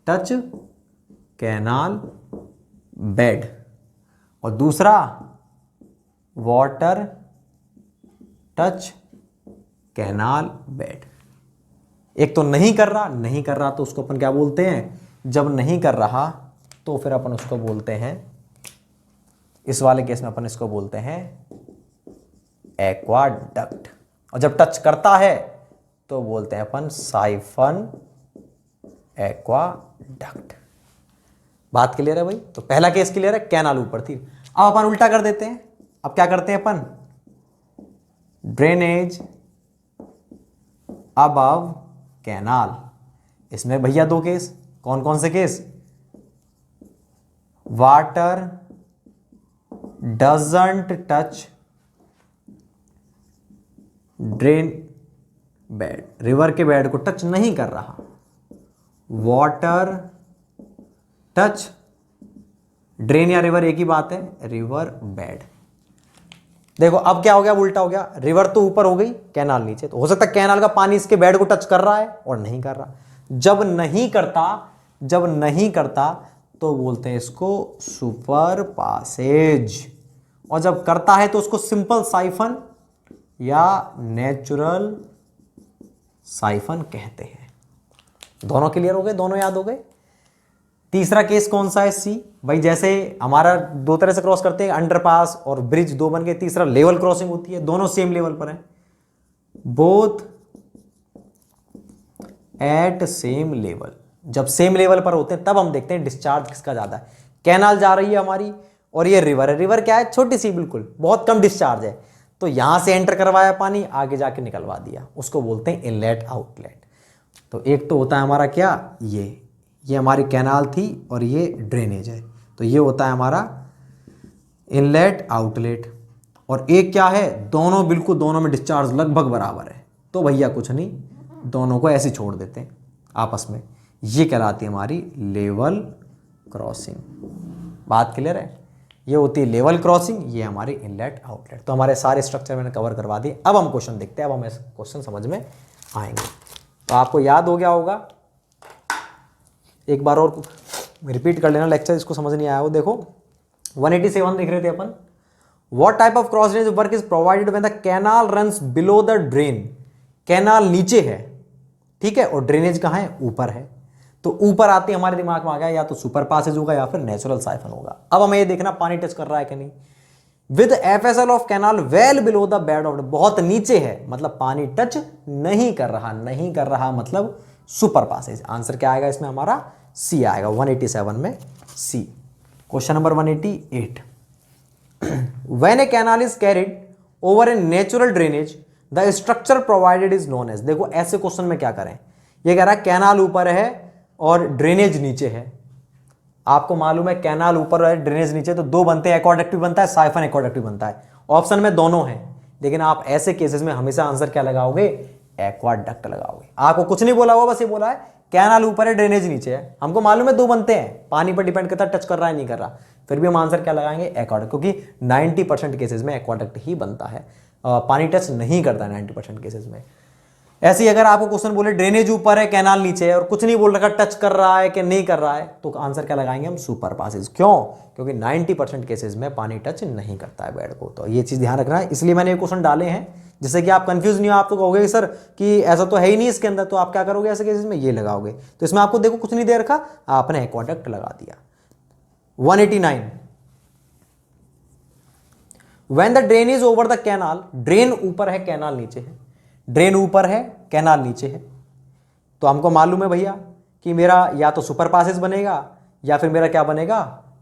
टच कैनाल बेड। और दूसरा वाटर टच कैनाल बेड। एक तो नहीं कर रहा तो उसको अपन क्या बोलते हैं, जब नहीं कर रहा तो फिर अपन उसको बोलते हैं, इस वाले केस में अपन इसको बोलते हैं एक्वाडक्ट। और जब टच करता है तो बोलते हैं अपन साइफन एक्वाडक्ट। बात क्लियर है भाई? तो पहला केस क्लियर है, कैनाल ऊपर थी। अब अपन उल्टा कर देते हैं। अब क्या करते हैं अपन, ड्रेनेज अबव कैनाल। इसमें भैया दो केस, कौन कौन से case, water doesn't touch drain bed, river के बेड को टच नहीं कर रहा, वाटर टच ड्रेन या रिवर एक ही बात है, रिवर बेड। देखो अब क्या हो गया, उल्टा हो गया, रिवर तो ऊपर हो गई, कैनाल नीचे। तो हो सकता है कैनाल का पानी इसके बेड को टच कर रहा है और नहीं कर रहा। जब नहीं करता तो बोलते हैं इसको सुपर पासेज, और जब करता है तो उसको सिंपल साइफन या नेचुरल साइफन कहते हैं। दोनों क्लियर हो गए, दोनों याद हो गए। तीसरा केस कौन सा है, सी। भाई जैसे हमारा दो तरह से क्रॉस करते हैं, अंडरपास और ब्रिज, दो बन गए। तीसरा लेवल क्रॉसिंग होती है, दोनों सेम लेवल पर हैं, बोथ एट सेम लेवल। जब सेम लेवल पर होते हैं तब हम देखते हैं डिस्चार्ज किसका ज्यादा है। कैनाल जा रही है हमारी और ये रिवर है, रिवर क्या है, छोटी सी, बिल्कुल बहुत कम डिस्चार्ज है, तो यहां से एंटर करवाया पानी, आगे जाके निकलवा दिया, उसको बोलते हैं इनलेट आउटलेट। तो एक तो होता है हमारा क्या, ये हमारी कैनाल थी और ये ड्रेनेज है, तो ये होता है हमारा इनलेट आउटलेट। और एक क्या है, दोनों बिल्कुल, दोनों में डिस्चार्ज लगभग बराबर है, तो भैया कुछ नहीं, दोनों को ऐसे छोड़ देते हैं आपस में। ये कहलाती है हमारी लेवल क्रॉसिंग। बात क्लियर है? ये होती है लेवल क्रॉसिंग, ये हमारी इनलेट आउटलेट। तो हमारे सारे स्ट्रक्चर मैंने कवर करवा दिए। अब हम क्वेश्चन देखते हैं, अब हमें क्वेश्चन समझ में आएंगे। तो आपको याद हो गया होगा, एक बार और रिपीट कर लेना लेक्चर, इसको समझ नहीं आया हो। देखो 187 देख रहे थे अपन, what type of cross drainage work is provided when the canal runs below the drain. Canal नीचे है, ठीक है, और ड्रेनेज कहाँ है, ऊपर है। तो ऊपर आते हमारे दिमाग में आ गया या तो सुपर पासेज होगा या फिर नेचुरल साइफन होगा। अब हमें ये देखना पानी टच कर रहा है कि नहीं। With FSL of canal well below the bed of, बहुत नीचे है मतलब पानी टच नहीं कर रहा मतलब सुपर पासेज। आंसर क्या आएगा इसमें हमारा, सी आएगा 187 में, C. Question number 188, when a canal is carried over a natural drainage the structure provided is known as. देखो ऐसे क्वेश्चन में क्या करें, ये कह रहा है कैनाल ऊपर है और ड्रेनेज नीचे है। आपको मालूम है कैनाल ऊपर है ड्रेनेज नीचे, तो दो बनते हैं, एक्वाडक्ट भी बनता है, साइफन एक्वाडक्ट भी बनता है। ऑप्शन में दोनों हैं, लेकिन आप ऐसे केसेस में हमेशा आंसर क्या लगाओगे, एक्वाडक्ट लगाओगे। आपको कुछ नहीं बोला हुआ, बस ये बोला है कैनाल ऊपर है ड्रेनेज नीचे है। हमको मालूम है दो बनते हैं, पानी पर डिपेंड करता है टच कर रहा है नहीं कर रहा, फिर भी हम आंसर क्या लगाएंगे, एक्वाडक्ट, क्योंकि 90% केसेस में एक्वाडक्ट ही बनता है, पानी टच नहीं करता है 90% केसेस में। ऐसे ही अगर आपको क्वेश्चन बोले ड्रेनेज ऊपर है कैनाल नीचे है और कुछ नहीं बोल रखा टच कर रहा है कि नहीं कर रहा है, तो आंसर क्या लगाएंगे हम, सुपर पासेज। क्यों? क्योंकि 90% केसेस में पानी टच नहीं करता है बेड को। तो ये चीज ध्यान रखना है, इसलिए मैंने ये क्वेश्चन डाले हैं जिससे कि आप कंफ्यूज नहीं हो। आप तो कहोगे सर कि ऐसा तो है ही नहीं इसके अंदर, तो आप क्या करोगे ऐसे केसेस में, ये लगाओगे। तो इसमें आपको देखो कुछ नहीं दे रखा, आपने एक्वाडक्ट लगा दिया। 189, when the drain is over the canal, drain ऊपर है कैनाल नीचे है, ड्रेन ऊपर है कैनाल नीचे है, तो हमको मालूम है भैया कि मेरा या तो सुपर पासेज बनेगा या फिर मेरा क्या बनेगा,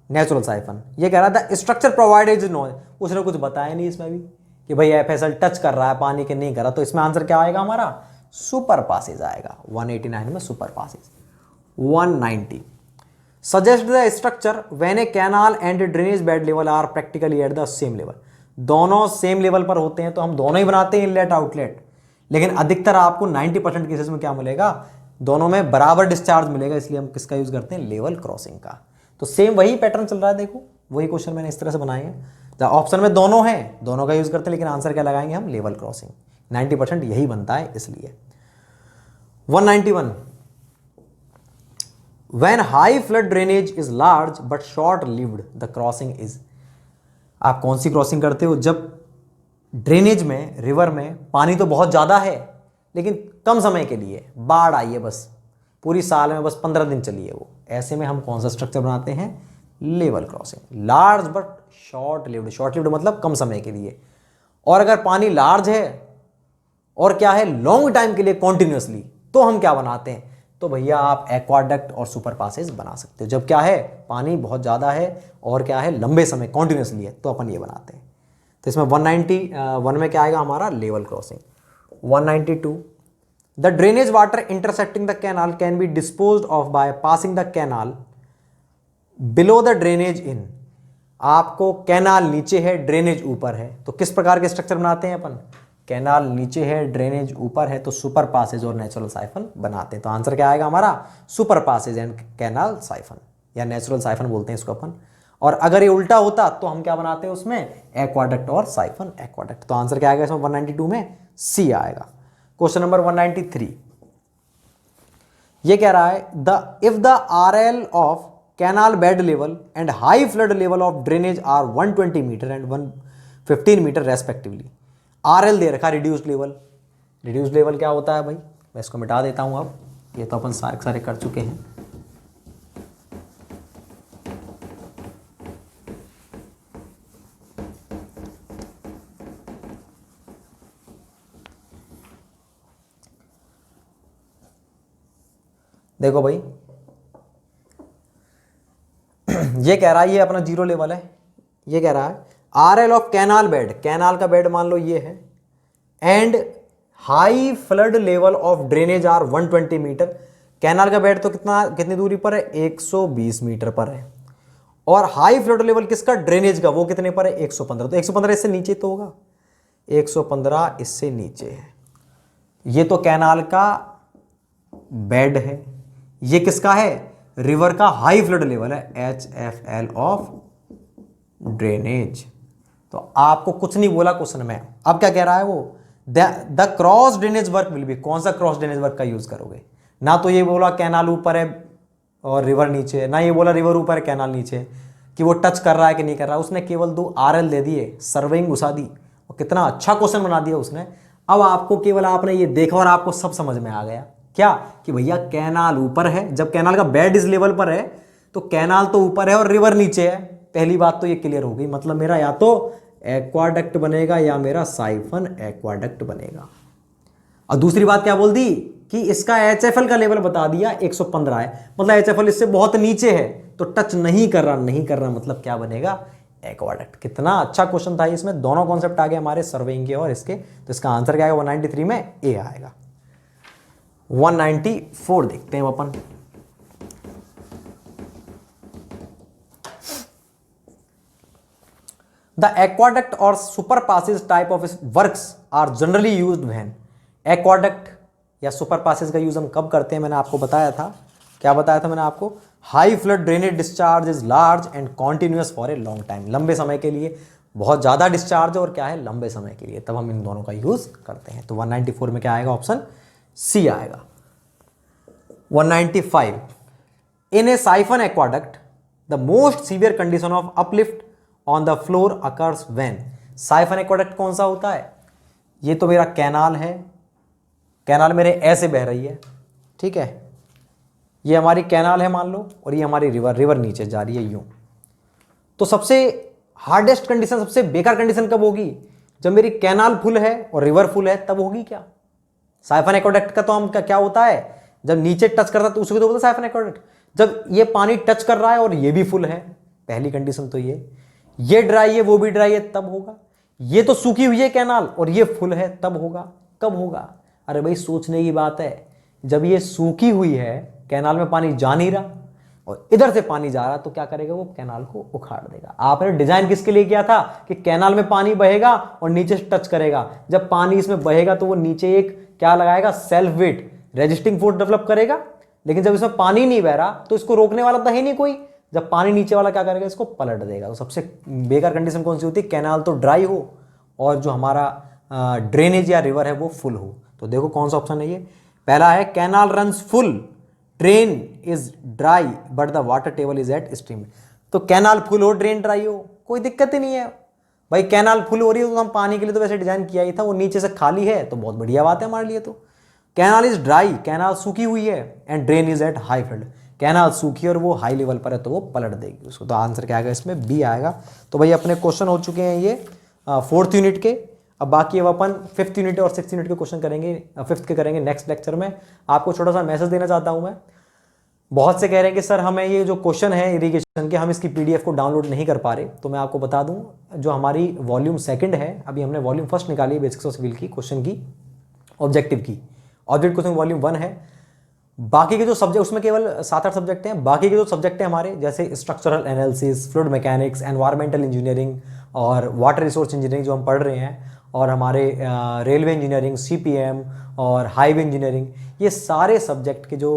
नेचुरल साइफन। ये कह रहा था स्ट्रक्चर प्रोवाइडेड नो, उसने कुछ बताया नहीं इसमें भी कि भाई एफएसएल टच कर रहा है पानी के नहीं कर रहा, तो इसमें आंसर क्या आएगा हमारा, सुपर पासेज आएगा। 189 में super passage. 190 suggest the structure when a canal and drainage bed level are practically at the same level. दोनों सेम लेवल पर होते हैं तो हम दोनों ही बनाते हैं इनलेट आउटलेट, लेकिन अधिकतर आपको 90% केसेस में क्या मिलेगा, दोनों में बराबर डिस्चार्ज मिलेगा, इसलिए हम किसका यूज करते हैं, लेवल क्रॉसिंग का। तो सेम वही पैटर्न चल रहा है, देखो वही क्वेश्चन मैंने इस तरह से बनाए हैं। ऑप्शन में दोनों हैं, दोनों का यूज करते हैं, लेकिन आंसर क्या लगाएंगे हम, लेवल क्रॉसिंग। 90% यही बनता है इसलिए। 191 when high flood drainage is large but short lived the crossing is. आप कौन सी क्रॉसिंग करते हो, जब ड्रेनेज में, रिवर में पानी तो बहुत ज़्यादा है लेकिन कम समय के लिए, बाढ़ आई है बस पूरी साल में बस 15 दिन चली है वो, ऐसे में हम कौन सा स्ट्रक्चर बनाते हैं, level crossing. Large but short lived, short lived मतलब कम समय के लिए, और अगर पानी लार्ज है और क्या है लॉन्ग टाइम के लिए कॉन्टिन्यूसली, तो हम क्या बनाते हैं, तो भैया आप एक्वाडक्ट और सुपर पासेज बना सकते हो। जब क्या है पानी बहुत ज़्यादा है और क्या है लंबे समय कॉन्टिन्यूसली है, तो अपन ये बनाते हैं। तो इसमें 191 में क्या आएगा हमारा, level crossing. 192 the drainage water intersecting the canal can be disposed of by passing the canal below the drainage इन। आपको कैनाल नीचे है, ड्रेनेज ऊपर है, तो किस प्रकार के स्ट्रक्चर बनाते हैं अपन, कैनाल नीचे है, ड्रेनेज ऊपर है, तो सुपर पासेज और नेचुरल साइफन बनाते हैं। तो आंसर क्या आएगा हमारा, super passage and canal siphon, या नेचुरल साइफन बोलते हैं इसको अपन। और अगर ये उल्टा होता तो हम क्या बनाते हैं उसमें, एक्वाडक्ट और साइफन एक्वाडक्ट। तो आंसर क्या आएगा इसमें, 192 में सी आएगा। क्वेश्चन नंबर 193 ये कह रहा है if the RL of canal bed level and high flood level of drainage are 120 metre and 115 metre respectively. RL दे रखा रिड्यूस्ड लेवल। रिड्यूस्ड लेवल क्या होता है भाई, मैं इसको मिटा देता हूं, अब ये तो अपन सारे कर चुके हैं। देखो भाई ये कह रहा है, ये अपना जीरो लेवल है, ये कह रहा है RL of canal bed, canal का बेड मान लो ये है, and high flood level of drainage are 120 metre. कैनाल का बेड तो कितनी दूरी पर है, 120 मीटर पर है, और हाई फ्लड लेवल किसका, ड्रेनेज का, वो कितने पर है, 115। तो 115 इससे नीचे तो होगा, 115 इससे नीचे है। ये तो कैनाल का बेड है, ये किसका है, रिवर का हाई फ्लड लेवल है, HFL ऑफ ड्रेनेज। तो आपको कुछ नहीं बोला क्वेश्चन में। अब क्या कह रहा है वो, the cross drainage work will be, कौन सा क्रॉस ड्रेनेज वर्क का यूज करोगे, ना तो ये बोला कैनाल ऊपर है और रिवर नीचे है, ना ये बोला रिवर ऊपर है कैनाल नीचे है, कि वो टच कर रहा है कि नहीं कर रहा है। उसने केवल 2 RL दे दिए, सर्वेइंग घुसा दी, और कितना अच्छा क्वेश्चन बना दिया उसने। अब आपको केवल आपने ये देखा और आपको सब समझ में आ गया, क्या कि भैया कैनाल ऊपर है, जब कैनाल का बेड इस लेवल पर है तो कैनाल तो ऊपर है और रिवर नीचे है। पहली बात तो ये क्लियर हो गई, मतलब मेरा या तो एक्वाडक्ट बनेगा या मेरा साइफन एक्वाडक्ट बनेगा। और दूसरी बात क्या बोल दी कि इसका HFL का लेवल बता दिया 115 है, मतलब HFL इससे बहुत नीचे है, तो टच नहीं कर रहा मतलब क्या बनेगा, एक्वाडक्ट। कितना अच्छा क्वेश्चन था, इसमें दोनों कॉन्सेप्ट आ गए हमारे, सर्वेइंग के और इसके। तो इसका आंसर क्या आएगा, 193 में ए आएगा। 194 देखते हैं अपन। द एक्वाडक्ट और super passage type of works are generally used when. Aqueduct या सुपर पासेज का यूज हम कब करते हैं, मैंने आपको बताया था, क्या बताया था मैंने आपको, high flood drainage discharge is large and continuous for a long time, लंबे समय के लिए बहुत ज्यादा डिस्चार्ज और क्या है लंबे समय के लिए, तब हम इन दोनों का यूज करते हैं। तो 194 में क्या आएगा, ऑप्शन सी आएगा। 195 in a siphon aqueduct the most severe condition of uplift on the floor occurs when. Siphon aqueduct कौन सा होता है, ये तो मेरा कैनाल है, कैनाल मेरे ऐसे बह रही है, ठीक है, ये हमारी कैनाल है मान लो, और ये हमारी रिवर नीचे जा रही है यूं। तो सबसे हार्डेस्ट कंडीशन, सबसे बेकार कंडीशन कब होगी, जब मेरी कैनाल फुल है और रिवर फुल है, तब होगी क्या। साइफन एक्वाडक्ट का तो हम क्या होता है, जब नीचे टच करता है तो उसको तो बोलते हैं साइफन एक्वाडक्ट। जब ये पानी टच कर रहा है और ये भी फुल है, पहली कंडीशन तो ये ड्राई है वो भी ड्राई है तब होगा। ये तो सूखी हुई है कैनाल और ये फुल है तब होगा। कब होगा? अरे भाई सोचने की बात है, जब ये सूखी हुई है, कैनाल में पानी जा नहीं रहा और इधर से पानी जा रहा, तो क्या करेगा वो? कैनाल को उखाड़ देगा। आपने डिजाइन किसके लिए किया था कि कैनाल में पानी बहेगा और नीचे से टच करेगा। जब पानी इसमें बहेगा तो वो नीचे एक क्या लगाएगा? Self weight resisting force develop करेगा। लेकिन जब इसमें पानी नहीं बह रहा तो इसको रोकने वाला तो है नहीं कोई। जब पानी नीचे वाला क्या करेगा? इसको पलट देगा। तो सबसे बेकार कंडीशन कौन सी होती है? कैनाल तो ड्राई हो और जो हमारा ड्रेनेज या रिवर है वो फुल हो। तो देखो कौन सा ऑप्शन है ये? पहला है canal runs full, drain is dry but the water table is at stream. तो कैनाल फुल हो ड्रेन ड्राई हो, कोई दिक्कत ही नहीं है भाई। कैनाल फुल हो रही है तो हम पानी के लिए तो वैसे डिजाइन किया ही था, वो नीचे से खाली है तो बहुत बढ़िया बात है हमारे लिए। तो कैनाल इज ड्राई, कैनाल सूखी हुई है, and drain is at high field, canal सूखी और वो हाई लेवल पर है तो वो पलट देगी उसको। तो आंसर क्या आएगा इसमें? बी आएगा। तो भाई अपने क्वेश्चन हो चुके हैं ये 4th यूनिट के। अब बाकी अब अपन 5th यूनिट और 6th यूनिट के क्वेश्चन करेंगे, 5th के करेंगे नेक्स्ट लेक्चर में। आपको छोटा सा मैसेज देना चाहता हूं मैं। बहुत से कह रहे हैं कि सर हमें ये जो क्वेश्चन है इरिगेशन के, हम इसकी पीडीएफ को डाउनलोड नहीं कर पा रहे। तो मैं आपको बता दूं, जो हमारी वॉल्यूम 2 है, अभी हमने वॉल्यूम 1 निकाली बेसिक्स ऑफ सिविल की क्वेश्चन की, ऑब्जेक्टिव की। ऑब्जेक्ट क्वेश्चन वॉल्यूम 1 है। बाकी के जो सब्जेक्ट, उसमें केवल 7-8 सब्जेक्ट हैं। बाकी के जो सब्जेक्ट हैं हमारे, जैसे structural analysis, fluid mechanics, environmental engineering और वाटर रिसोर्स इंजीनियरिंग जो हम पढ़ रहे हैं, और हमारे रेलवे इंजीनियरिंग, सीपीएम और हाईवे इंजीनियरिंग, ये सारे सब्जेक्ट के जो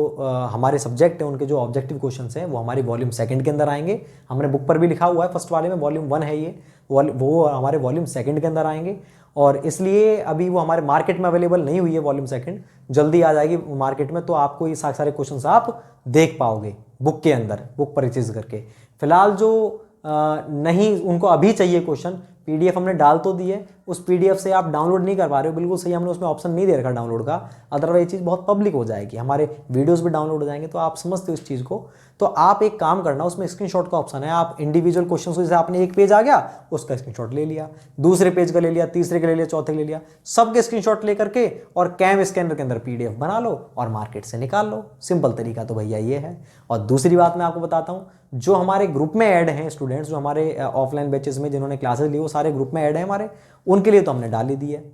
हमारे सब्जेक्ट हैं उनके जो ऑब्जेक्टिव क्वेश्चंस हैं वो हमारी वॉल्यूम 2 के अंदर आएंगे। हमने बुक पर भी लिखा हुआ है, फर्स्ट वाले में वॉल्यूम 1 है ये, वो हमारे वॉल्यूम 2 के अंदर आएंगे। और इसलिए अभी वो हमारे मार्केट में अवेलेबल नहीं हुई है वॉल्यूम 2, जल्दी आ जाएगी मार्केट में। तो आपको ये सारे क्वेश्चंस आप देख पाओगे बुक के अंदर, बुक परचेज करके। फिलहाल जो नहीं उनको अभी चाहिए क्वेश्चन, पीडीएफ हमने डाल तो दी है, उस पीडीएफ से आप डाउनलोड नहीं कर पा रहे हो, बिल्कुल सही, हमने उसमें ऑप्शन नहीं दे रखा डाउनलोड का। अदरवाइज ये चीज़ बहुत पब्लिक हो जाएगी, हमारे वीडियोस भी डाउनलोड हो जाएंगे। तो आप समझते हो इस चीज़ को। तो आप एक काम करना, उसमें स्क्रीनशॉट का ऑप्शन है, आप इंडिविजुअल क्वेश्चन को, जैसे आपने एक पेज आ गया उसका स्क्रीनशॉट ले लिया, दूसरे पेज का ले लिया, तीसरे का ले लिया, चौथे का ले लिया, सबके स्क्रीनशॉट लेकर के और कैम स्कैनर के अंदर पीडीएफ बना लो और मार्केट से निकाल लो। सिंपल तरीका तो भैया ये है। और दूसरी बात मैं आपको बताता हूँ, जो हमारे ग्रुप में ऐड हैं स्टूडेंट्स, जो हमारे ऑफलाइन बैचेस में जिन्होंने क्लासेस ली, वो सारे ग्रुप में ऐड है हमारे, उनके लिए तो हमने डाल ही दी है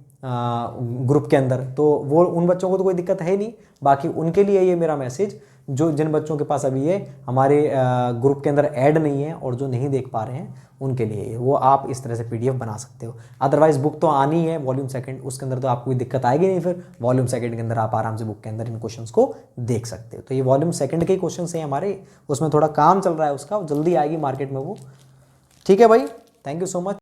ग्रुप के अंदर। तो वो उन बच्चों को तो कोई दिक्कत है नहीं। बाकी उनके लिए ये मेरा मैसेज, जो जिन बच्चों के पास अभी ये हमारे ग्रुप के अंदर ऐड नहीं है और जो नहीं देख पा रहे हैं, उनके लिए वो आप इस तरह से पीडीएफ बना सकते हो। अदरवाइज बुक तो आनी है वॉल्यूम 2, उसके अंदर तो आपको कोई दिक्कत आएगी नहीं। फिर वॉल्यूम 2 के अंदर आप आराम से बुक के अंदर इन क्वेश्चंस को देख सकते हो। तो ये वॉल्यूम 2 के क्वेश्चन हैं हमारे, उसमें थोड़ा काम चल रहा है उसका, जल्दी आएगी मार्केट में वो। ठीक है भाई, थैंक यू सो मच।